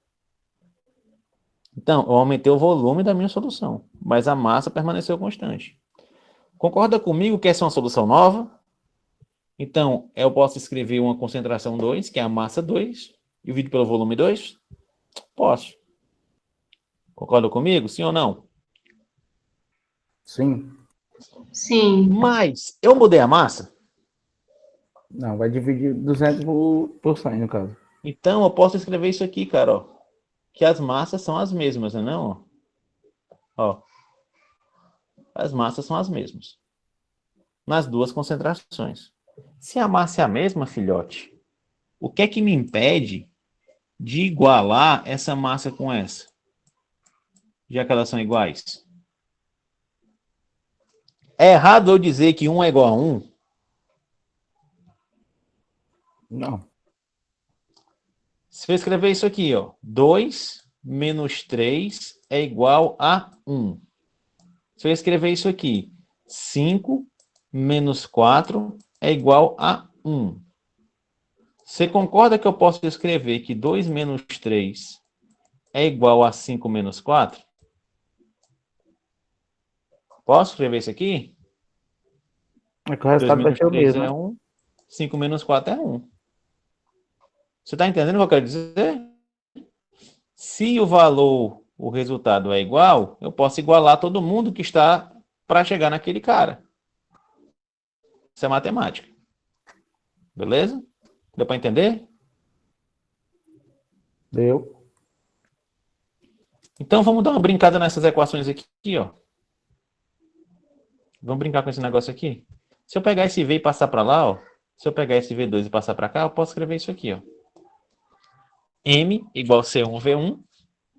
Então, eu aumentei o volume da minha solução, mas a massa permaneceu constante. Concorda comigo que essa é uma solução nova? Então, eu posso escrever uma concentração 2, que é a massa 2, dividido pelo volume 2? Posso. Concorda comigo? Sim ou não? Sim. Sim. Mas, eu mudei a massa? Não, vai dividir 200 por 100, no caso. Então, eu posso escrever isso aqui, cara, ó. Que as massas são as mesmas, não é não? Ó. As massas são as mesmas. Nas duas concentrações. Se a massa é a mesma, filhote, o que é que me impede de igualar essa massa com essa? Já que elas são iguais. É errado eu dizer que 1 é igual a 1? Não. Se eu escrever isso aqui, ó. 2 menos 3 é igual a 1. Se eu escrever isso aqui, 5 menos 4 é igual a 1. Você concorda que eu posso escrever que 2 menos 3 é igual a 5 menos 4? Posso escrever isso aqui? É que o resultado vai ser o 3 mesmo. é 1, 5 menos 4 é 1. Você está entendendo o que eu quero dizer? Se o valor, o resultado é igual, eu posso igualar todo mundo que está para chegar naquele cara. Isso é matemática. Beleza? Deu para entender? Deu. Então vamos dar uma brincada nessas equações aqui, ó. Vamos brincar com esse negócio aqui? Se eu pegar esse V e passar para lá, ó. Se eu pegar esse V2 e passar para cá, eu posso escrever isso aqui, ó. M igual C1 V1,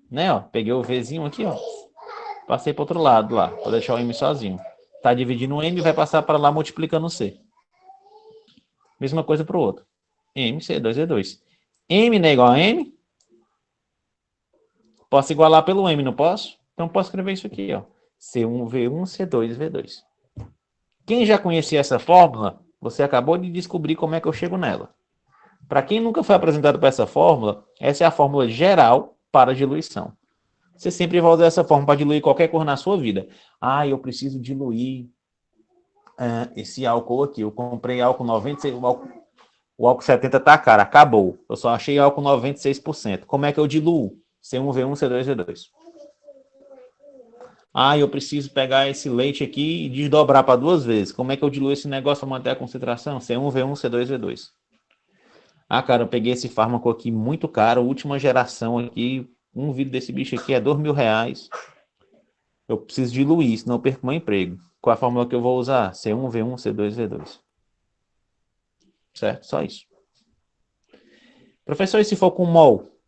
né, ó. Peguei o Vzinho aqui, ó. Passei para outro lado lá, vou deixar o M sozinho. Tá dividindo o M e vai passar para lá multiplicando o C. Mesma coisa para o outro. M, C2, V2. M não é igual a M? Posso igualar pelo M, não posso? Então posso escrever isso aqui, ó. C1, V1, C2, V2. Quem já conhecia essa fórmula, você acabou de descobrir como é que eu chego nela. Para quem nunca foi apresentado para essa fórmula, essa é a fórmula geral para diluição. Você sempre vai usar essa fórmula para diluir qualquer cor na sua vida. Ah, eu preciso diluir esse álcool aqui. Eu comprei álcool 96, o álcool 70 tá caro, acabou. Eu só achei álcool 96%. Como é que eu diluo? C1V1, C2V2. Ah, eu preciso pegar esse leite aqui e desdobrar para 2 vezes. Como é que eu diluo esse negócio para manter a concentração? C1V1, C2V2. Ah, cara, eu peguei esse fármaco aqui muito caro, última geração aqui. Um vidro desse bicho aqui é R$ 2.000. Eu preciso diluir, senão eu perco meu emprego. Qual a fórmula que eu vou usar? C1V1, C2V2. Certo? Só isso. Professor, e se for com mol?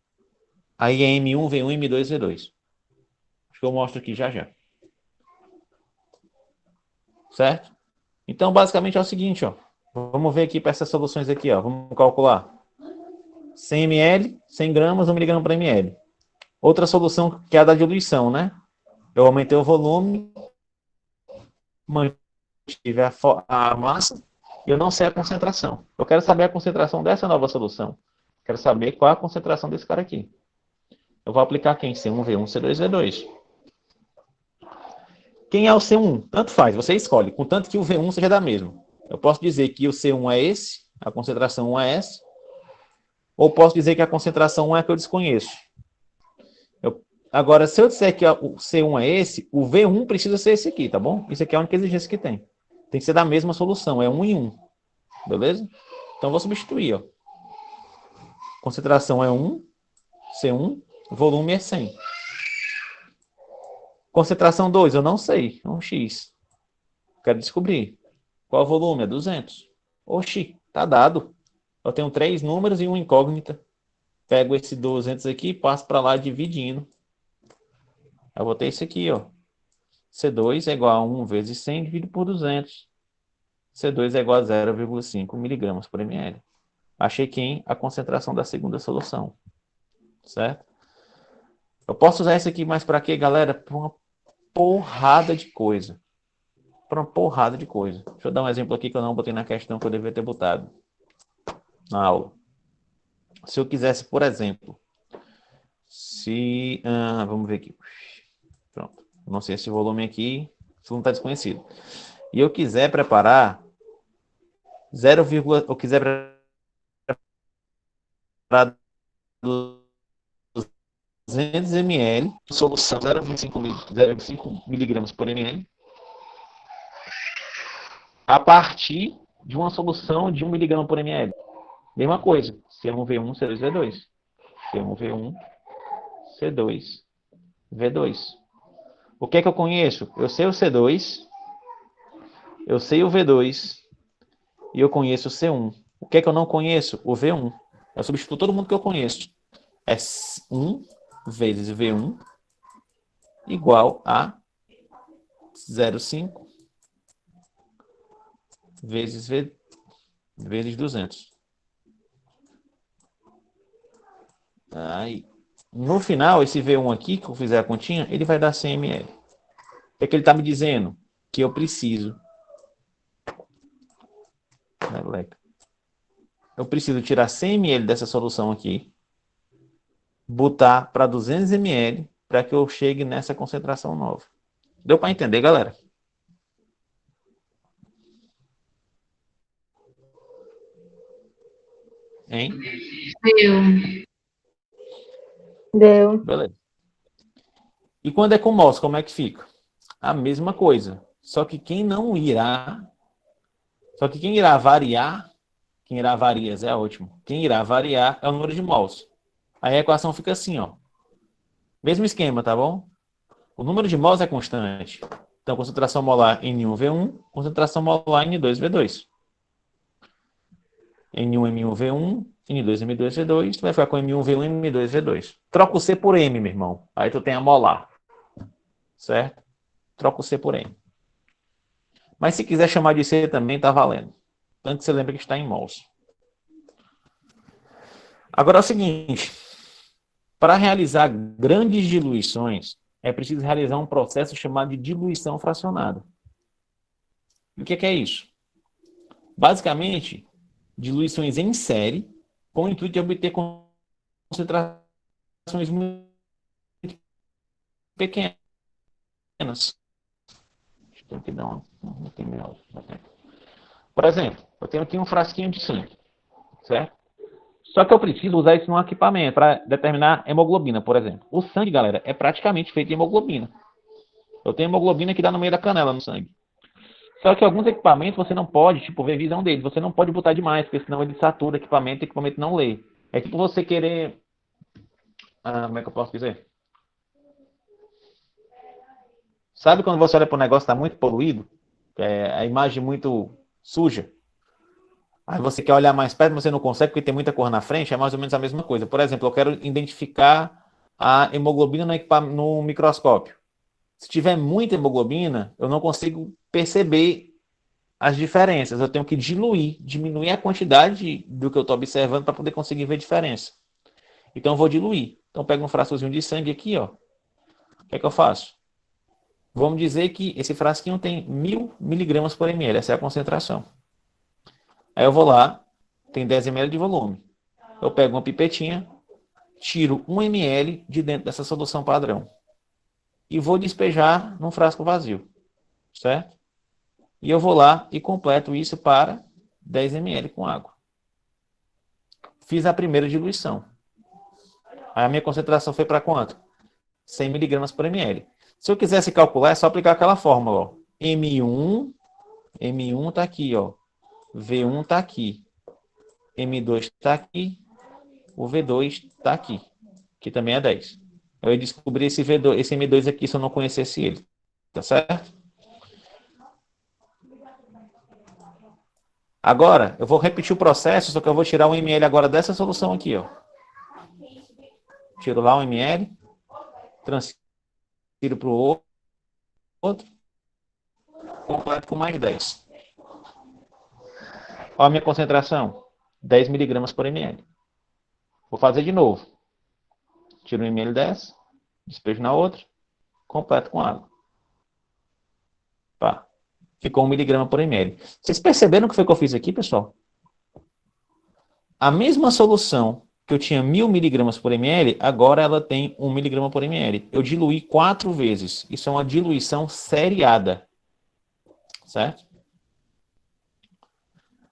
Aí é M1V1 e M2V2. Acho que eu mostro aqui já já. Certo? Então, basicamente é o seguinte, ó. Vamos ver aqui para essas soluções aqui, ó. Vamos calcular. 100 ml, 100 gramas, 1 miligrama por ml. Outra solução que é a da diluição, né? Eu aumentei o volume, mantive a massa, e eu não sei a concentração. Eu quero saber a concentração dessa nova solução. Quero saber qual é a concentração desse cara aqui. Eu vou aplicar quem? C1V1, C2V2. Quem é o C1? Tanto faz, você escolhe, contanto que o V1 seja da mesma. Eu posso dizer que o C1 é esse, a concentração 1 é essa, ou posso dizer que a concentração 1 é a que eu desconheço. Agora, se eu disser que o C1 é esse, o V1 precisa ser esse aqui, tá bom? Isso aqui é a única exigência que tem. Tem que ser da mesma solução, é 1 em 1. Beleza? Então, eu vou substituir, ó. Concentração é 1, C1, volume é 100. Concentração 2, eu não sei, é um X. Quero descobrir. Qual é o volume? É 200. Oxi, tá dado. Eu tenho 3 números e uma incógnita. Pego esse 200 aqui e passo para lá dividindo. Eu vou ter isso aqui, ó. C2 é igual a 1 vezes 100 dividido por 200. C2 é igual a 0,5 miligramas por ml. Achei quem? A concentração da segunda solução. Certo? Eu posso usar isso aqui mais para quê, galera? Para uma porrada de coisa. Para uma porrada de coisa. Deixa eu dar um exemplo aqui que eu não botei na questão que eu deveria ter botado na aula. Se eu quisesse, por exemplo, vamos ver aqui. Pronto. Não sei esse volume aqui, isso não está desconhecido. E eu quiser preparar 0, eu quiser preparar 200 ml, solução 0,5 miligramas por ml, a partir de uma solução de 1 miligrama por ml. Mesma coisa, C1V1, C2V2. C1V1, C2V2. O que é que eu conheço? Eu sei o C2, eu sei o V2 e eu conheço o C1. O que é que eu não conheço? O V1. Eu substituo todo mundo que eu conheço. É 1 vezes V1 igual a 0,5 vezes V vezes 200. Aí, no final, esse V1 aqui, que eu fizer a continha, ele vai dar 100 ml. O que é que ele está me dizendo? Que eu preciso. Eu preciso tirar 100 ml dessa solução aqui, botar para 200 ml, para que eu chegue nessa concentração nova. Deu para entender, galera? Hein? Deu. Beleza. E quando é com MOS, como é que fica? A mesma coisa. Só que quem irá variar, quem irá variar é ótimo. Quem irá variar é o número de mols. Aí a equação fica assim, ó. Mesmo esquema, tá bom? O número de mols é constante. Então, concentração molar N1V1, concentração molar N2V2. N1M1V1, N2M2V2, tu vai ficar com M1V1 e M2V2. Troca o C por M, meu irmão. Aí tu tem a molar. Certo? Troca o C por M. Mas se quiser chamar de C também, tá valendo. Tanto que você lembra que está em mols. Agora é o seguinte. Para realizar grandes diluições, é preciso realizar um processo chamado de diluição fracionada. E o que é isso? Basicamente, diluições em série com o intuito de obter concentrações muito pequenas. Deixa eu aqui dar um tem melhor. Por exemplo, eu tenho aqui um frasquinho de sangue, certo? Só que eu preciso usar isso num equipamento para determinar hemoglobina, por exemplo. O sangue, galera, é praticamente feito de hemoglobina. Eu tenho hemoglobina que dá no meio da canela no sangue. Só que alguns equipamentos você não pode, tipo, ver visão deles. Você não pode botar demais, porque senão ele satura o equipamento e o equipamento não lê. É tipo você querer... como é que eu posso dizer? Sabe quando você olha para um negócio que está muito poluído? A imagem muito suja? Aí você quer olhar mais perto, mas você não consegue porque tem muita cor na frente, é mais ou menos a mesma coisa. Por exemplo, eu quero identificar a hemoglobina no microscópio. Se tiver muita hemoglobina, eu não consigo perceber as diferenças. Eu tenho que diminuir a quantidade do que eu estou observando para poder conseguir ver a diferença. Então eu vou diluir. Então eu pego um frascozinho de sangue aqui, ó. O que é que eu faço? Vamos dizer que esse frasquinho tem 1000 miligramas por ml. Essa é a concentração. Aí eu vou lá, tem 10 ml de volume. Eu pego uma pipetinha, tiro 1 ml de dentro dessa solução padrão e vou despejar num frasco vazio, certo? E eu vou lá e completo isso para 10 ml com água. Fiz a primeira diluição. Aí a minha concentração foi para quanto? 100 miligramas por ml. Se eu quisesse calcular, é só aplicar aquela fórmula, ó. M1 está aqui, ó. V1 está aqui. M2 está aqui. O V2 está aqui, que também é 10. Eu ia descobrir esse V2, esse M2 aqui se eu não conhecesse ele. Tá certo? Agora, eu vou repetir o processo, só que eu vou tirar 1 ml agora dessa solução aqui, ó. Tiro lá 1 ml, transfiro para o outro, completo com mais 10. Olha a minha concentração, 10 miligramas por ml. Vou fazer de novo. Tiro 1 ml dessa, despejo na outra, completo com água. Pá. Ficou 1 miligrama por ml. Vocês perceberam o que foi que eu fiz aqui, pessoal? A mesma solução que eu tinha 1000 miligramas por ml, agora ela tem 1 miligrama por ml. Eu diluí 4 vezes. Isso é uma diluição seriada. Certo?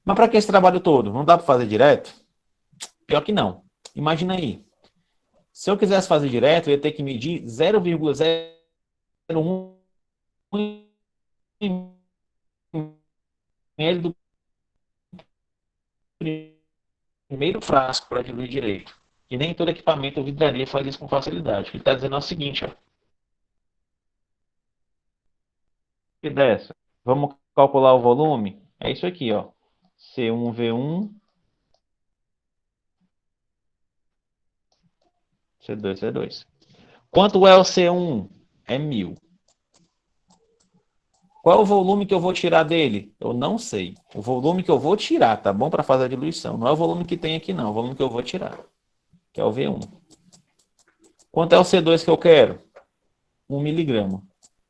Mas para que esse trabalho todo? Não dá para fazer direto? Pior que não. Imagina aí. Se eu quisesse fazer direto, eu ia ter que medir 0,01 ml do primeiro frasco para diluir direito. E nem todo equipamento vidraria faz isso com facilidade. Ele está dizendo o seguinte, ó. E dessa. Vamos calcular o volume? É isso aqui, ó. C1V1, C2V2. Quanto é o C1? É 1000. Qual é o volume que eu vou tirar dele? Eu não sei. O volume que eu vou tirar, tá bom? Para fazer a diluição. Não é o volume que tem aqui, não. É o volume que eu vou tirar. Que é o V1. Quanto é o C2 que eu quero? 1 miligrama.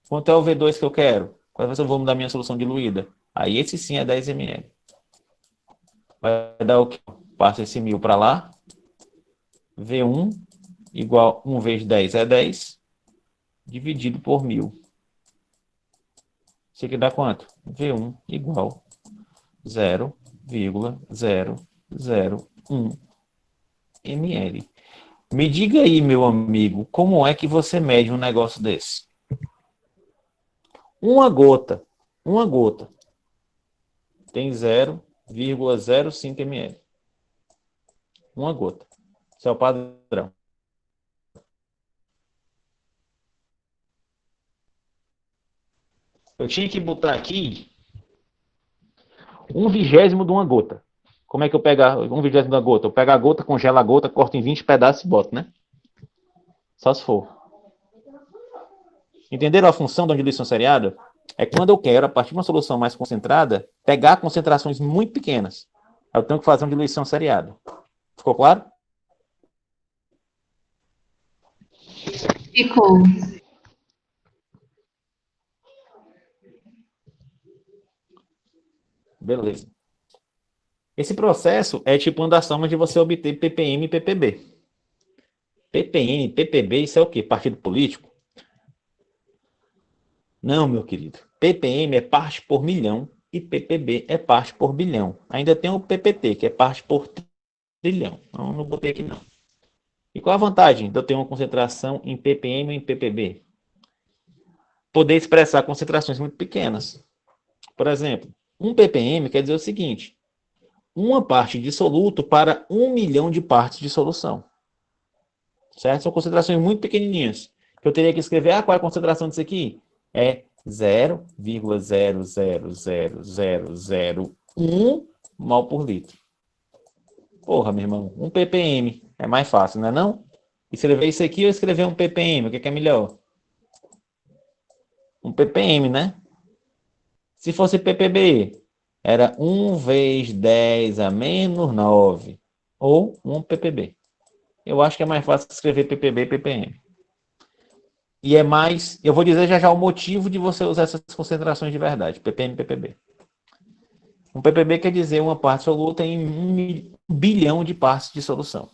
Quanto é o V2 que eu quero? Qual vai ser o volume da minha solução diluída? Aí esse sim é 10 ml. Vai dar o quê? Passa esse 1000 para lá. V1 igual 1 vezes 10 é 10. Dividido por 1000. Isso aqui dá quanto? V1 igual 0,001 ml. Me diga aí, meu amigo, como é que você mede um negócio desse? Uma gota tem 0,05 ml. Uma gota. Esse é o padrão. Eu tinha que botar aqui 1/20 de uma gota. Como é que eu pego 1/20 da gota? Eu pego a gota, congelo a gota, corto em 20 pedaços e boto, né? Só se for. Entenderam a função da diluição seriada? É quando eu quero, a partir de uma solução mais concentrada, pegar concentrações muito pequenas. Eu tenho que fazer uma diluição seriada. Ficou claro? Ficou. Beleza. Esse processo é tipo uma das formas de você obter ppm e ppb. ppm, ppb, isso é o quê? Partido político? Não, meu querido. ppm é parte por milhão e ppb é parte por bilhão. Ainda tem o ppt, que é parte por trilhão. Não botei aqui não. E qual a vantagem de eu ter uma concentração em ppm ou em ppb? Poder expressar concentrações muito pequenas. Por exemplo, 1 ppm quer dizer o seguinte: uma parte de soluto para 1 milhão de partes de solução. Certo? São concentrações muito pequenininhas. Que eu teria que escrever, qual é a concentração disso aqui? É 0,0000001 mol por litro. Porra, meu irmão, 1 ppm é mais fácil, não é não? Escrever isso aqui ou escrever 1 ppm, o que é melhor? 1 ppm, né? Se fosse ppb, era 1 vezes 10 a menos 9, ou 1 ppb. Eu acho que é mais fácil escrever ppb e ppm. E é mais, eu vou dizer já o motivo de você usar essas concentrações de verdade, ppm e ppb. Um ppb quer dizer uma parte soluta em 1 bilhão de partes de solução.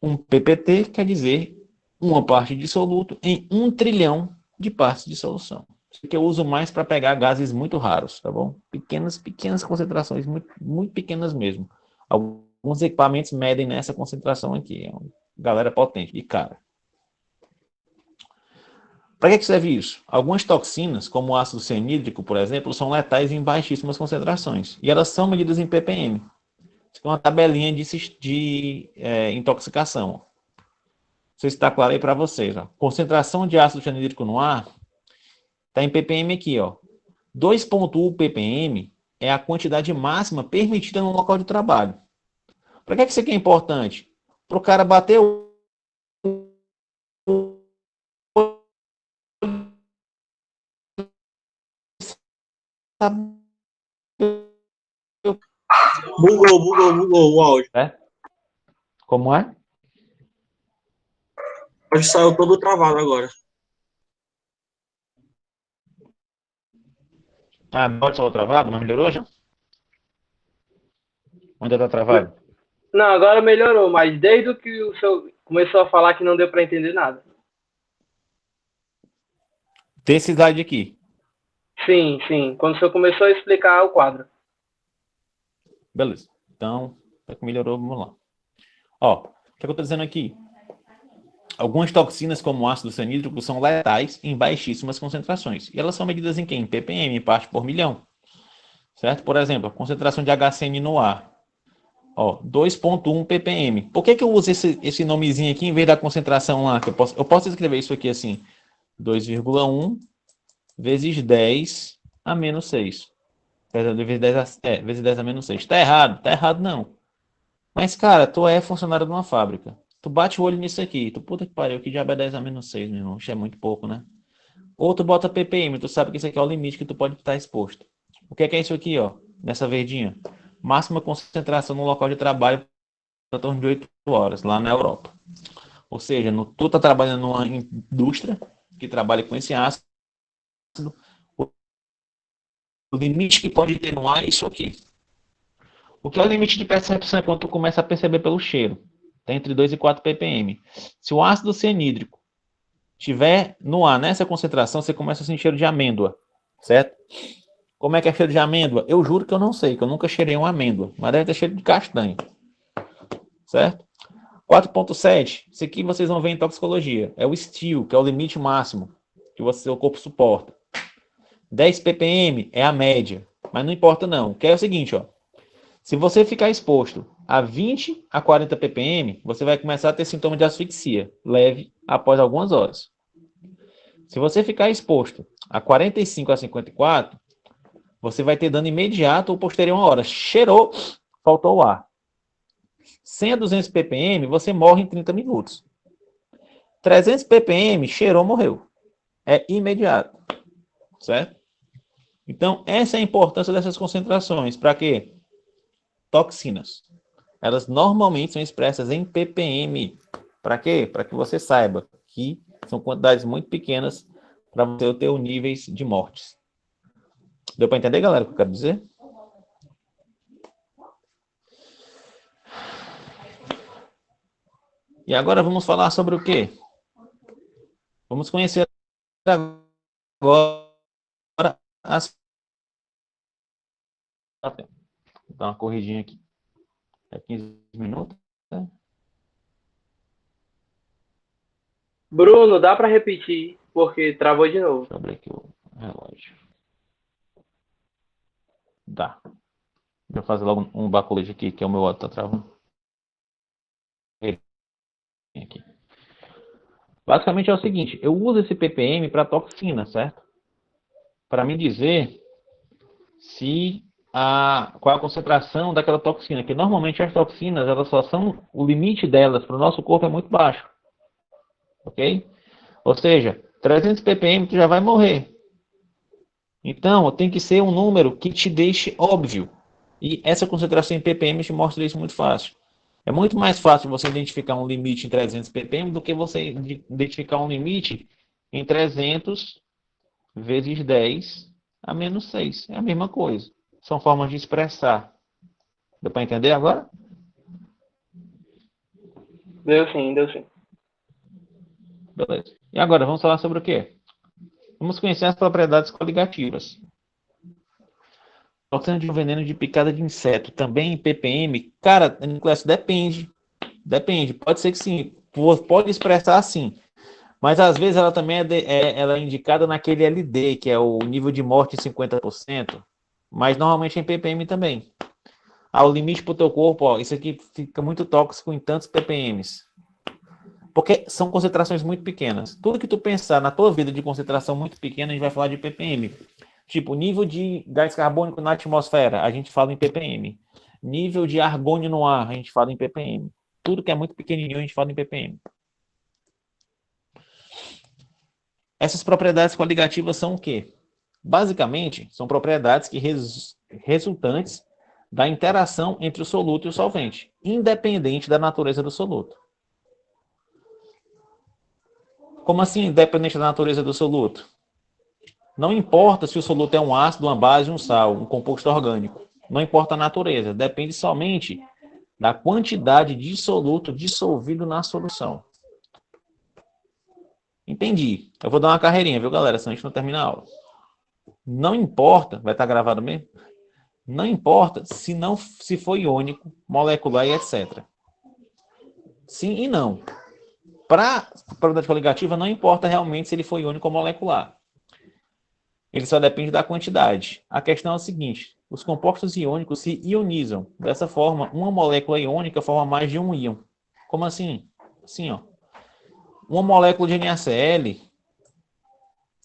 Um ppt quer dizer uma parte de soluto em 1 trilhão de partes de solução. Isso que eu uso mais para pegar gases muito raros, tá bom? Pequenas concentrações, muito pequenas mesmo. Alguns equipamentos medem nessa concentração aqui. É uma galera potente, de cara. Para que serve isso? Algumas toxinas, como o ácido cianídrico, por exemplo, são letais em baixíssimas concentrações. E elas são medidas em ppm. Isso é uma tabelinha de intoxicação. Não sei se está claro aí para vocês. Ó. Concentração de ácido cianídrico no ar está em ppm aqui. 2,1 ppm é a quantidade máxima permitida no local de trabalho. Para que isso aqui é importante? Para o cara bater o Bugou o áudio. Como é? Acho que saiu todo travado agora. Pode estar travado, mas melhorou já? Ainda está travado? Não, agora melhorou, mas desde que o senhor começou a falar que não deu para entender nada. Desse slide aqui. Sim, sim. Quando o senhor começou a explicar o quadro. Beleza. Então, melhorou, vamos lá. O que eu estou dizendo aqui? Algumas toxinas, como o ácido cianídrico, são letais em baixíssimas concentrações. E elas são medidas em quê? Em ppm, em parte por milhão. Certo? Por exemplo, a concentração de HCN no ar. 2,1 ppm. Por que eu uso esse nomezinho aqui em vez da concentração lá? Que eu posso escrever isso aqui assim. 2,1 vezes 10 a menos 6. Vezes 10 a menos 6. Tá errado não. Mas, cara, tu é funcionário de uma fábrica. Tu bate o olho nisso aqui. Tu, puta que pariu, que diabo é 10 a menos 6, meu irmão? Isso é muito pouco, né? Ou tu bota ppm, tu sabe que isso aqui é o limite que tu pode estar exposto. O que é isso aqui, nessa verdinha? Máxima concentração no local de trabalho em torno de 8 horas, lá na Europa. Ou seja, tu tá trabalhando numa indústria que trabalha com esse ácido, o limite que pode ter no ar é isso aqui. O que é o limite de percepção? É quando tu começa a perceber pelo cheiro. Tá entre 2 e 4 ppm. Se o ácido cianídrico estiver no ar nessa concentração, você começa a sentir cheiro de amêndoa, certo? Como é que é cheiro de amêndoa? Eu juro que eu não sei, que eu nunca cheirei uma amêndoa, mas deve ter cheiro de castanho, certo? 4,7, isso aqui vocês vão ver em toxicologia, é o STIL, que é o limite máximo que o seu corpo suporta. 10 ppm é a média, mas não importa não, que é o seguinte, se você ficar exposto a 20 a 40 ppm, você vai começar a ter sintoma de asfixia leve após algumas horas. Se você ficar exposto a 45 a 54, você vai ter dano imediato ou posterior a uma hora. Cheirou, faltou o ar. 100 a 200 ppm, você morre em 30 minutos. 300 ppm, cheirou, morreu. É imediato. Certo? Então, essa é a importância dessas concentrações. Para quê? Toxinas. Elas normalmente são expressas em ppm. Para quê? Para que você saiba que são quantidades muito pequenas para você ter níveis de mortes. Deu para entender, galera, o que eu quero dizer? E agora vamos falar sobre o quê? Vamos conhecer agora as... Vou dar uma corridinha aqui. É 15 minutos, né? Bruno, dá para repetir, porque travou de novo. Deixa eu abrir aqui o relógio. Dá. Deixa eu fazer logo um bacolete aqui, que é o meu outro tá travando. Aqui. Basicamente é o seguinte, eu uso esse ppm para toxina, certo? Para me dizer qual é a concentração daquela toxina, que normalmente as toxinas, elas só são, o limite delas para o nosso corpo é muito baixo, ok? Ou seja, 300 ppm tu já vai morrer. Então, tem que ser um número que te deixe óbvio. E essa concentração em ppm te mostra isso muito fácil. É muito mais fácil você identificar um limite em 300 ppm do que você identificar um limite em 300 vezes 10 a menos 6. É a mesma coisa. São formas de expressar. Deu para entender agora? Deu sim, deu sim. Beleza. E agora, vamos falar sobre o quê? Vamos conhecer as propriedades coligativas. Toxina de um veneno de picada de inseto, também em ppm. Cara, Nicolas, depende. Depende. Pode ser que sim. Pode expressar assim. Mas às vezes ela também ela é indicada naquele LD, que é o nível de morte em 50%. Mas normalmente é em ppm também. O limite para o teu corpo, ó, isso aqui fica muito tóxico em tantos ppms. Porque são concentrações muito pequenas. Tudo que tu pensar na tua vida de concentração muito pequena, a gente vai falar de ppm. Tipo, nível de gás carbônico na atmosfera, a gente fala em ppm. Nível de argônio no ar, a gente fala em ppm. Tudo que é muito pequenininho, a gente fala em ppm. Essas propriedades coligativas são o quê? Basicamente, são propriedades que resultantes da interação entre o soluto e o solvente, independente da natureza do soluto. Como assim, independente da natureza do soluto? Não importa se o soluto é um ácido, uma base, um sal, um composto orgânico. Não importa a natureza, depende somente da quantidade de soluto dissolvido na solução. Entendi. Eu vou dar uma carreirinha, viu, galera? Senão a gente não termina a aula. Não importa, vai estar gravado mesmo? Não importa se for iônico, molecular e etc. Sim e não. Para a propriedade coligativa, não importa realmente se ele for iônico ou molecular. Ele só depende da quantidade. A questão é o seguinte, os compostos iônicos se ionizam. Dessa forma, uma molécula iônica forma mais de um íon. Como assim? Assim, ó. Uma molécula de NaCl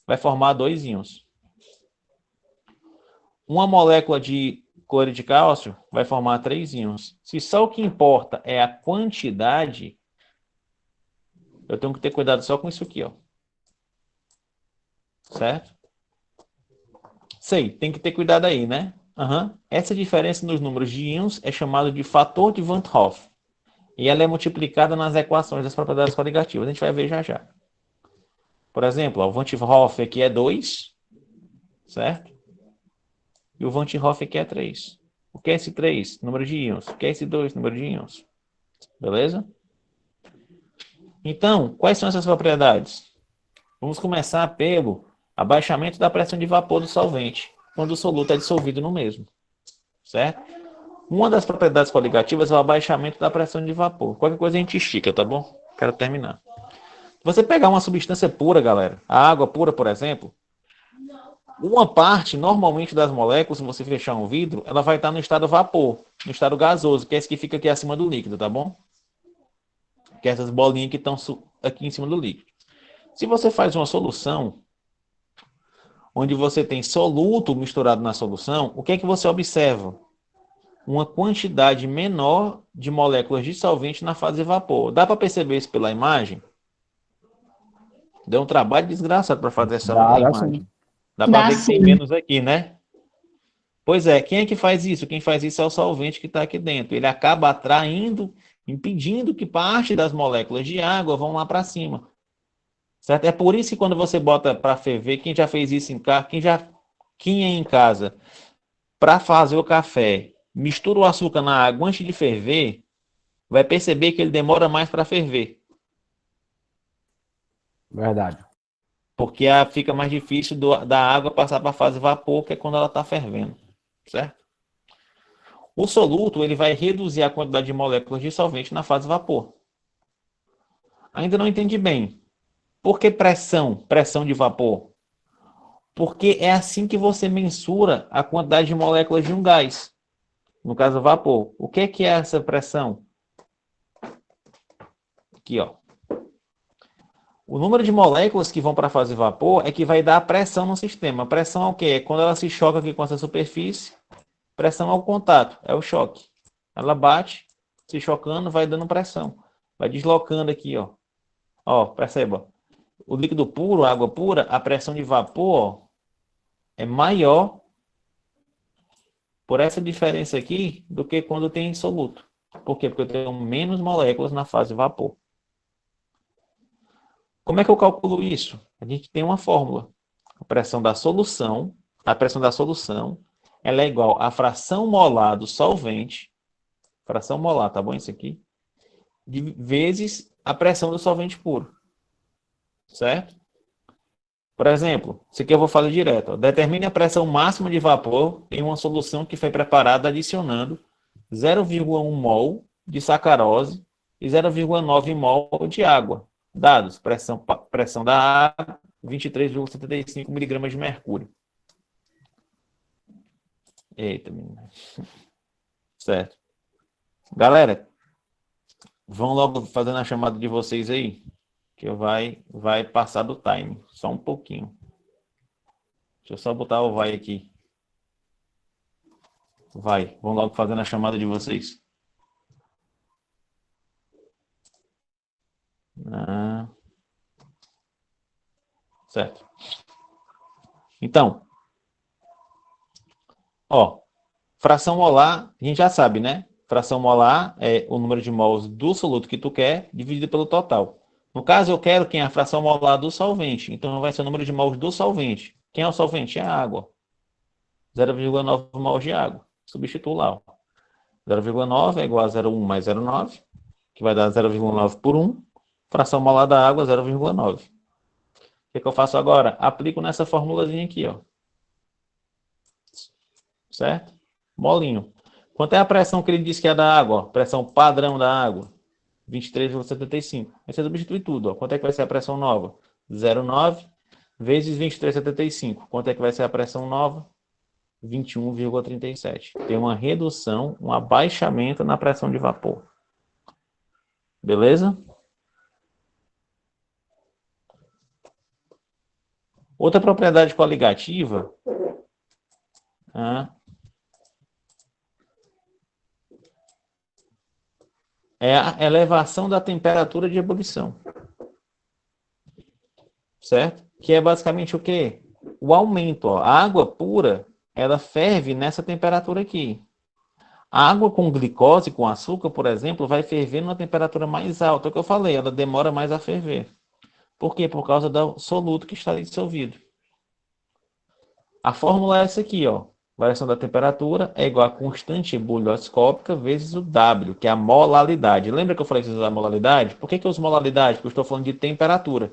vai formar 2 íons. Uma molécula de cloreto de cálcio vai formar 3 íons. Se só o que importa é a quantidade, eu tenho que ter cuidado só com isso aqui, ó. Certo? Sei, tem que ter cuidado aí, né? Essa diferença nos números de íons é chamada de fator de Van Hoff. E ela é multiplicada nas equações das propriedades coligativas. A gente vai ver já já. Por exemplo, o Van Hoff aqui é 2, certo? E o Van Hoff aqui é 3. O que é esse 3? Número de íons. O que é esse 2? Número de íons. Beleza? Então, quais são essas propriedades? Vamos começar pelo abaixamento da pressão de vapor do solvente, quando o soluto é dissolvido no mesmo. Certo? Uma das propriedades coligativas é o abaixamento da pressão de vapor. Qualquer coisa a gente estica, tá bom? Quero terminar. Se você pegar uma substância pura, galera, a água pura, por exemplo, uma parte, normalmente, das moléculas, se você fechar um vidro, ela vai estar no estado vapor, no estado gasoso, que é esse que fica aqui acima do líquido, tá bom? Que é essas bolinhas que estão aqui em cima do líquido. Se você faz uma solução onde você tem soluto misturado na solução, o que é que você observa? Uma quantidade menor de moléculas de solvente na fase de vapor. Dá para perceber isso pela imagem? Deu um trabalho desgraçado para fazer essa imagem. Dá para ver que tem menos aqui, né? Pois é, quem é que faz isso? Quem faz isso é o solvente que está aqui dentro. Ele acaba atraindo, impedindo que parte das moléculas de água vão lá para cima. Certo? É por isso que quando você bota para ferver, quem já fez isso em casa, quem é em casa, para fazer o café, mistura o açúcar na água antes de ferver, vai perceber que ele demora mais para ferver. Verdade. Porque fica mais difícil da água passar para a fase vapor, que é quando ela está fervendo. Certo? O soluto ele vai reduzir a quantidade de moléculas de solvente na fase vapor. Ainda não entendi bem. Por que pressão? Pressão de vapor? Porque é assim que você mensura a quantidade de moléculas de um gás. No caso, vapor. O que é essa pressão? Aqui, ó. O número de moléculas que vão para a fase vapor é que vai dar a pressão no sistema. A pressão é o quê? É quando ela se choca aqui com essa superfície. Pressão é o contato, é o choque. Ela bate, se chocando, vai dando pressão. Vai deslocando aqui, ó. Ó, perceba. O líquido puro, a água pura, a pressão de vapor, ó, é maior por essa diferença aqui do que quando tem soluto. Por quê? Porque eu tenho menos moléculas na fase vapor. Como é que eu calculo isso? A gente tem uma fórmula. A pressão da solução, ela é igual à fração molar do solvente, fração molar, tá bom isso aqui? Vezes a pressão do solvente puro. Certo? Por exemplo, isso aqui eu vou fazer direto. Ó. Determine a pressão máxima de vapor em uma solução que foi preparada adicionando 0,1 mol de sacarose e 0,9 mol de água. Dados, pressão da água, 23,75 miligramas de mercúrio. Eita, menina. Certo. Galera, vão logo fazendo a chamada de vocês aí, que vai passar do time. Só um pouquinho. Deixa eu só botar o vai aqui. Vão logo fazendo a chamada de vocês. Certo. Então, ó, fração molar, a gente já sabe, né? Fração molar é o número de mols do soluto que tu quer dividido pelo total. No caso, eu quero quem é a fração molar do solvente. Então, vai ser o número de mols do solvente. Quem é o solvente? É a água. 0,9 mols de água. Substituo lá. Ó. 0,9 é igual a 0,1 mais 0,9, que vai dar 0,9 por 1. Fração molar da água, 0,9. O que eu faço agora? Aplico nessa formulazinha aqui, ó. Certo? Molinho. Quanto é a pressão que ele disse que é da água? Ó? Pressão padrão da água. 23,75. Aí você substitui tudo. Ó. Quanto é que vai ser a pressão nova? 0,9 vezes 23,75. Quanto é que vai ser a pressão nova? 21,37. Tem uma redução, um abaixamento na pressão de vapor. Beleza? Outra propriedade coligativa é a elevação da temperatura de ebulição. Certo? Que é basicamente o quê? O aumento. Ó. A água pura, ela ferve nessa temperatura aqui. A água com glicose, com açúcar, por exemplo, vai ferver numa temperatura mais alta. É o que eu falei, ela demora mais a ferver. Por quê? Por causa do soluto que está dissolvido. A fórmula é essa aqui, ó. Variação da temperatura é igual a constante ebullioscópica vezes o W, que é a molaridade. Lembra que eu falei que usar molaridade? Por que eu uso molaridade? Porque eu estou falando de temperatura.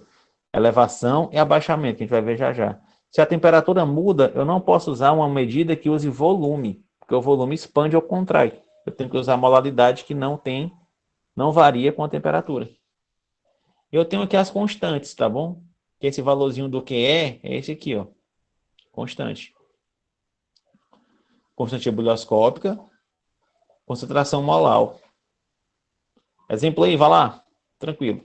Elevação e abaixamento, que a gente vai ver já já. Se a temperatura muda, eu não posso usar uma medida que use volume, porque o volume expande ou contrai. Eu tenho que usar a molaridade que não varia com a temperatura. Eu tenho aqui as constantes, tá bom? Que esse valorzinho do que é esse aqui, ó. Constante. Constante ebullioscópica. Concentração molar. Exemplo aí, vai lá. Tranquilo.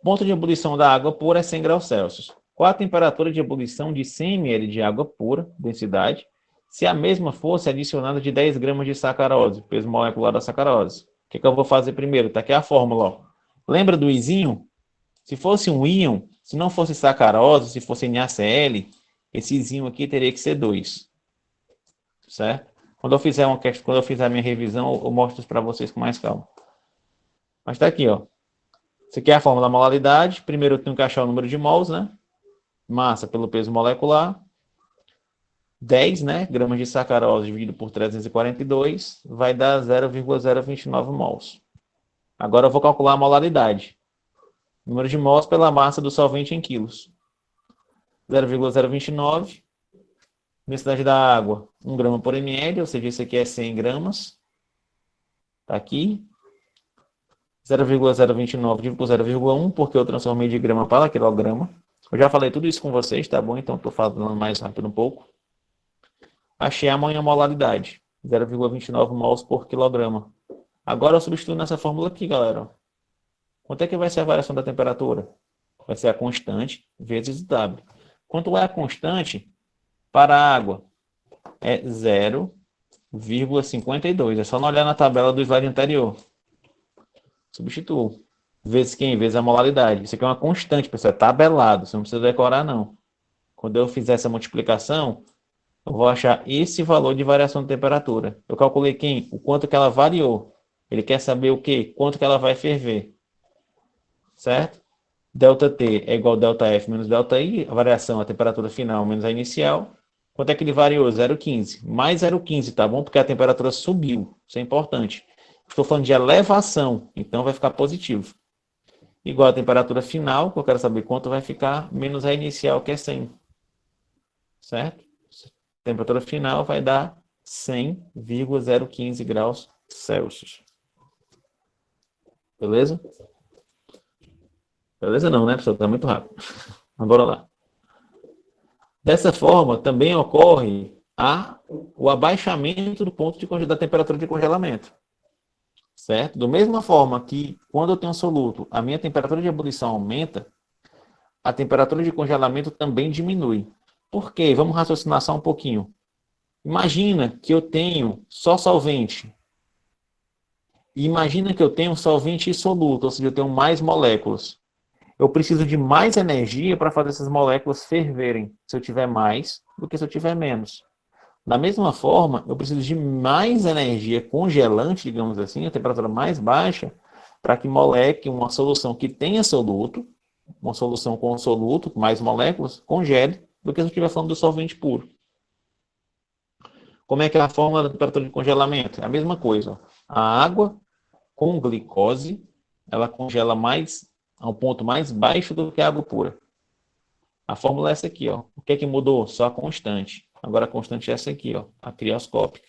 Ponto de ebulição da água pura é 100 graus Celsius. Qual a temperatura de ebulição de 100 ml de água pura, densidade, se a mesma fosse adicionada de 10 gramas de sacarose, peso molecular da sacarose? O que eu vou fazer primeiro? Tá aqui a fórmula, ó. Lembra do izinho? Se fosse um íon, se não fosse sacarose, se fosse NaCl, esse izinho aqui teria que ser 2. Certo? Quando eu fizer a minha revisão, eu mostro isso para vocês com mais calma. Mas tá aqui, ó. Isso aqui é a fórmula da molaridade. Primeiro eu tenho que achar o número de mols, né? Massa pelo peso molecular. 10, né? Gramas de sacarose dividido por 342 vai dar 0,029 mols. Agora eu vou calcular a molaridade. Número de mols pela massa do solvente em quilos. 0,029. Densidade da água, 1 grama por ml, ou seja, isso aqui é 100 gramas. Está aqui. 0,029 dividido por 0,1, porque eu transformei de grama para quilograma. Eu já falei tudo isso com vocês, tá bom? Então estou falando mais rápido um pouco. Achei a molaridade. 0,29 mols por quilograma. Agora eu substituo nessa fórmula aqui, galera. Quanto é que vai ser a variação da temperatura? Vai ser a constante vezes W. Quanto é a constante para a água? É 0,52. É só não olhar na tabela do slide anterior. Substituo. Vezes quem? Vezes a molaridade. Isso aqui é uma constante, pessoal. É tabelado. Você não precisa decorar, não. Quando eu fizer essa multiplicação, eu vou achar esse valor de variação de temperatura. Eu calculei quem? O quanto que ela variou. Ele quer saber o quê? Quanto que ela vai ferver. Certo? ΔT é igual a ΔF menos ΔI. A variação, a temperatura final menos a inicial. Quanto é que ele variou? 0,15. Mais 0,15, tá bom? Porque a temperatura subiu. Isso é importante. Estou falando de elevação, então vai ficar positivo. Igual a temperatura final, que eu quero saber quanto vai ficar, menos a inicial, que é 100. Certo? A temperatura final vai dar 100,015 graus Celsius. Beleza? Beleza não, né, pessoal? Está muito rápido. Mas bora lá. Dessa forma, também ocorre o abaixamento do ponto da temperatura de congelamento. Certo? Da mesma forma que, quando eu tenho um soluto, a minha temperatura de ebulição aumenta, a temperatura de congelamento também diminui. Por quê? Vamos raciocinar só um pouquinho. Imagina que eu tenho só solvente. Imagina que eu tenho um solvente soluto, ou seja, eu tenho mais moléculas. Eu preciso de mais energia para fazer essas moléculas ferverem, se eu tiver mais do que se eu tiver menos. Da mesma forma, eu preciso de mais energia congelante, digamos assim, a temperatura mais baixa, para que moleque uma solução que tenha soluto, uma solução com soluto, mais moléculas, congele, do que se eu estiver falando do solvente puro. Como é que é a fórmula da temperatura de congelamento? É a mesma coisa. A água com glicose, ela congela mais a um ponto mais baixo do que a água pura. A fórmula é essa aqui, ó. O que é que mudou? Só a constante. Agora a constante é essa aqui, ó, a crioscópica.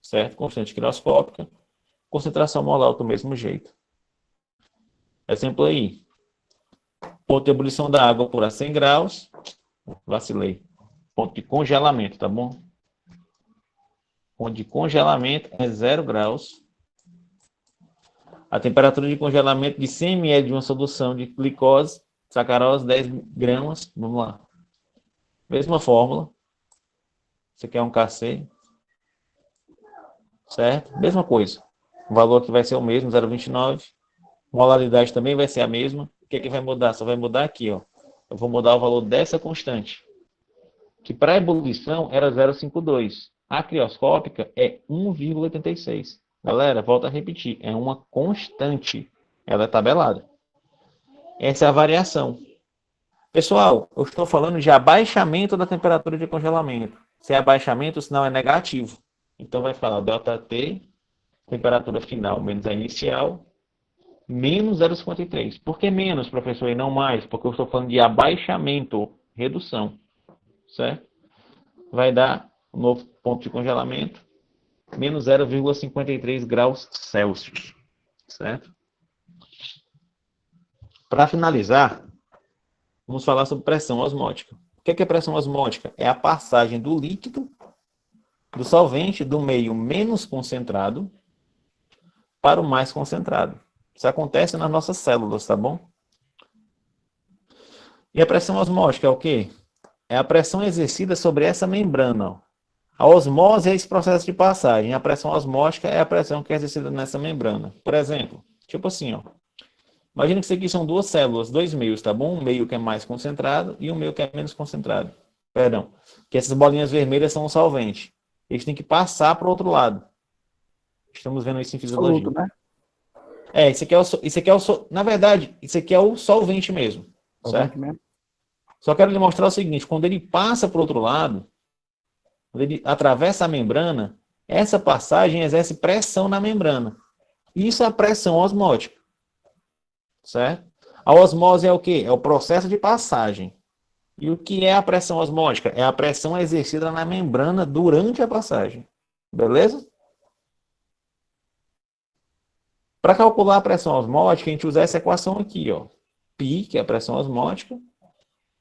Certo? Constante crioscópica. Concentração molar do mesmo jeito. Exemplo aí. Ponto de ebulição da água por a 100 graus. Vacilei. Ponto de congelamento, tá bom? Ponto de congelamento é 0 graus. A temperatura de congelamento de 100 ml de uma solução de glicose, sacarose, 10 gramas. Vamos lá. Mesma fórmula. Isso aqui é um KC. Certo? Mesma coisa. O valor aqui vai ser o mesmo, 0,29. Molaridade também vai ser a mesma. O que é que vai mudar? Só vai mudar aqui, ó. Eu vou mudar o valor dessa constante. Que para ebulição era 0,52. A crioscópica é 1,86. Galera, volto a repetir. É uma constante. Ela é tabelada. Essa é a variação. Pessoal, eu estou falando de abaixamento da temperatura de congelamento. Se é abaixamento, o sinal é negativo. Então vai falar ΔT, temperatura final menos a inicial, menos 0,53. Por que menos, professor, e não mais? Porque eu estou falando de abaixamento, redução. Certo? Vai dar um novo ponto de congelamento, menos 0,53 graus Celsius. Certo? Para finalizar, vamos falar sobre pressão osmótica. O que é pressão osmótica? É a passagem do líquido, do solvente, do meio menos concentrado para o mais concentrado. Isso acontece nas nossas células, tá bom? E a pressão osmótica é o quê? É a pressão exercida sobre essa membrana. Ó. A osmose é esse processo de passagem. A pressão osmótica é a pressão que é exercida nessa membrana. Por exemplo, tipo assim, ó. Imagina que isso aqui são duas células, dois meios, tá bom? Um meio que é mais concentrado e um meio que é menos concentrado. Perdão. Que essas bolinhas vermelhas são o solvente. Eles têm que passar para o outro lado. Estamos vendo isso em fisiologia. Soluto, né? Isso aqui é na verdade, isso aqui é o solvente mesmo. Certo? Mesmo. Só quero lhe mostrar o seguinte, quando ele passa para o outro lado, quando ele atravessa a membrana, essa passagem exerce pressão na membrana. Isso é a pressão osmótica, certo? A osmose é o quê? É o processo de passagem. E o que é a pressão osmótica? É a pressão exercida na membrana durante a passagem. Beleza? Para calcular a pressão osmótica, a gente usa essa equação aqui, ó. Π, que é a pressão osmótica,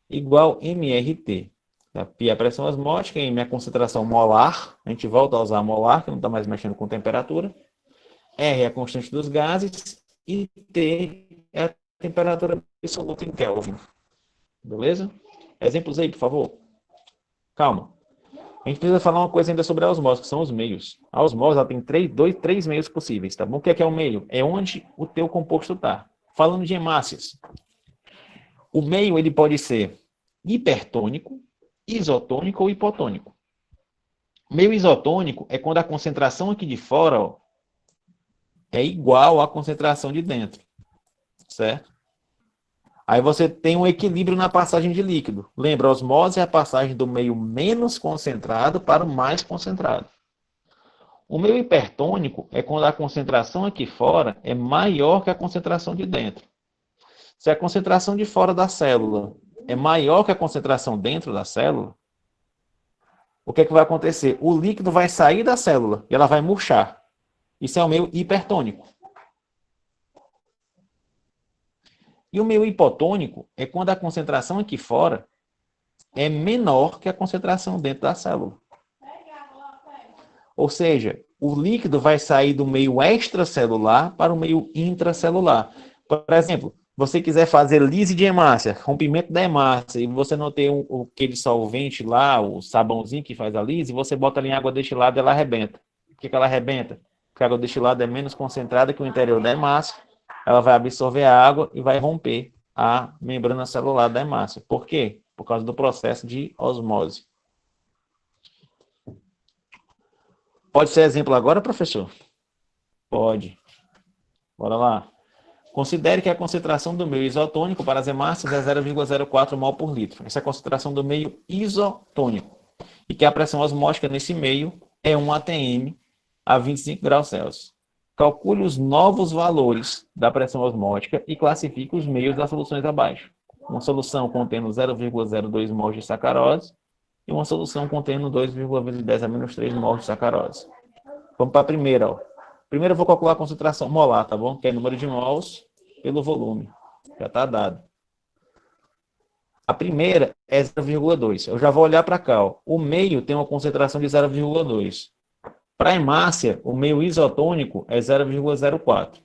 igual mRT. Π é a pressão osmótica, M é a concentração molar. A gente volta a usar molar, que não está mais mexendo com temperatura. R é a constante dos gases. E T é a temperatura absoluta em Kelvin. Beleza? Exemplos aí, por favor. Calma. A gente precisa falar uma coisa ainda sobre a osmose, que são os meios. A osmose ela tem três meios possíveis, tá bom? O que é o meio? É onde o teu composto está. Falando de hemácias, o meio ele pode ser hipertônico, isotônico ou hipotônico. Meio isotônico é quando a concentração aqui de fora, ó, é igual à concentração de dentro, certo? Aí você tem um equilíbrio na passagem de líquido. Lembra, a osmose é a passagem do meio menos concentrado para o mais concentrado. O meio hipertônico é quando a concentração aqui fora é maior que a concentração de dentro. Se a concentração de fora da célula é maior que a concentração dentro da célula, o que é que vai acontecer? O líquido vai sair da célula e ela vai murchar. Isso é o meio hipertônico. E o meio hipotônico é quando a concentração aqui fora é menor que a concentração dentro da célula. Ou seja, o líquido vai sair do meio extracelular para o meio intracelular. Por exemplo, você quiser fazer lise de hemácia, rompimento da hemácia, e você não tem aquele solvente lá, o sabãozinho que faz a lise, você bota ali em água destilada e ela arrebenta. Por que ela arrebenta? Porque a água destilada é menos concentrada que o interior da hemácia, ela vai absorver a água e vai romper a membrana celular da hemácia. Por quê? Por causa do processo de osmose. Pode ser exemplo agora, professor? Pode. Bora lá. Considere que a concentração do meio isotônico para as hemácias é 0,04 mol por litro. Essa é a concentração do meio isotônico. E que a pressão osmótica nesse meio é 1 atm a 25 graus Celsius. Calcule os novos valores da pressão osmótica e classifique os meios das soluções abaixo. Uma solução contendo 0,02 mol de sacarose e uma solução contendo 2,10 a menos 3 mol de sacarose. Vamos para a primeira, ó. Primeiro eu vou calcular a concentração molar, tá bom? Que é número de mols pelo volume. Já está dado. A primeira é 0,2. Eu já vou olhar para cá, ó. O meio tem uma concentração de 0,2. Para a hemácia, o meio isotônico é 0,04.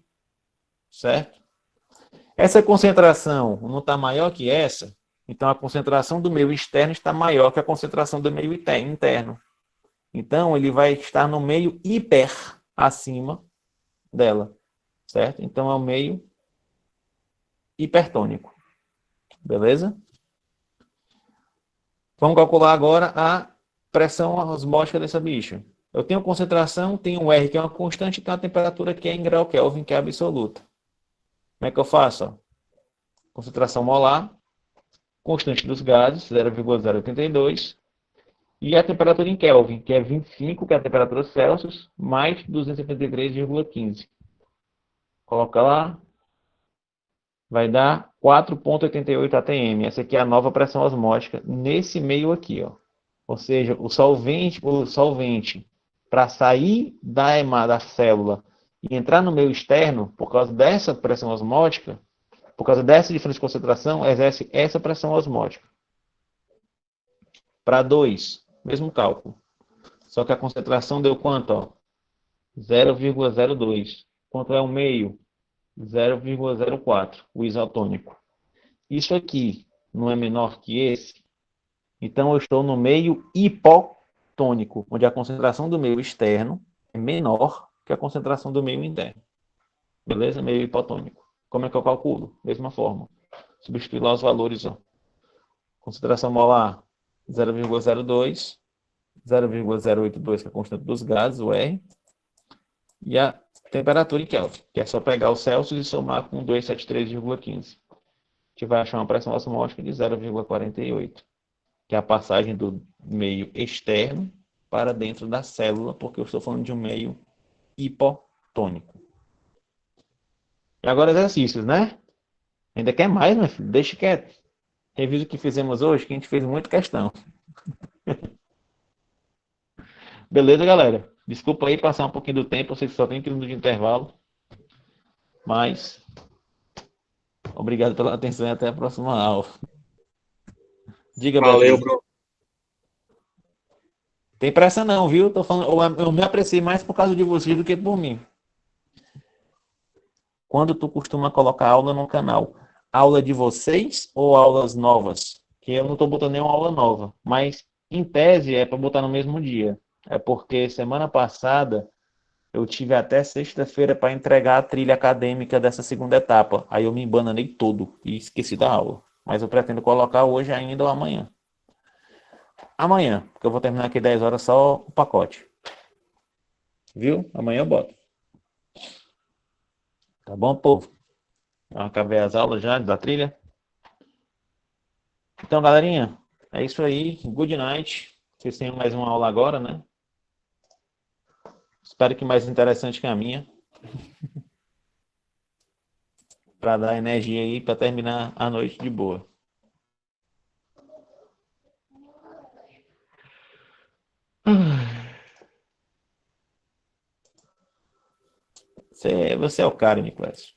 Certo? Essa concentração não está maior que essa, então a concentração do meio externo está maior que a concentração do meio interno. Então, ele vai estar no meio hiper acima dela, certo? Então, é o meio hipertônico. Beleza? Vamos calcular agora a pressão osmótica dessa bicha. Eu tenho concentração, tenho um R, que é uma constante, e tenho a temperatura que é em grau Kelvin, que é absoluta. Como é que eu faço? Ó? Concentração molar, constante dos gases, 0,082, e a temperatura em Kelvin, que é 25, que é a temperatura Celsius, mais 273,15. Coloca lá, vai dar 4,88 atm. Essa aqui é a nova pressão osmótica nesse meio aqui, ó. Ou seja, o solvente para sair da célula e entrar no meio externo, por causa dessa pressão osmótica, por causa dessa diferença de concentração, exerce essa pressão osmótica. Para 2, mesmo cálculo. Só que a concentração deu quanto? 0,02. Quanto é o meio? 0,04, o isotônico. Isso aqui não é menor que esse? Então, eu estou no meio hipotônico, onde a concentração do meio externo é menor que a concentração do meio interno. Beleza? Meio hipotônico. Como é que eu calculo? Mesma forma. Substituir lá os valores. Ó. Concentração molar, 0,02. 0,082, que é a constante dos gases, o R. E a temperatura em Kelvin, que é só pegar o Celsius e somar com 273,15. A gente vai achar uma pressão osmótica de 0,48. Que é a passagem do meio externo para dentro da célula, porque eu estou falando de um meio hipotônico. E agora exercícios, né? Ainda quer mais, meu filho? Deixa quieto. Revisa o que fizemos hoje, que a gente fez muita questão. Beleza, galera? Desculpa aí passar um pouquinho do tempo, eu sei que só tem 15 minutos de intervalo. Mas, obrigado pela atenção e até a próxima aula. Diga, Valeu, Beatriz. bro. Tem pressa não, viu? Tô falando, eu me apreciei mais por causa de vocês do que por mim. Quando tu costuma colocar aula no canal? Aula de vocês ou aulas novas? Que eu não tô botando nenhuma aula nova. Mas, em tese, é para botar no mesmo dia. É porque semana passada eu tive até sexta-feira para entregar a trilha acadêmica dessa segunda etapa. Aí eu me embananei todo e esqueci da aula. Mas eu pretendo colocar hoje ainda ou amanhã. Amanhã, porque eu vou terminar aqui 10 horas só o pacote. Viu? Amanhã eu boto. Tá bom, povo? Eu acabei as aulas já da trilha. Então, galerinha, é isso aí. Good night. Vocês têm mais uma aula agora, né? Espero que mais interessante que a minha. Para dar energia aí para terminar a noite de boa. Você é o cara, Nicolas.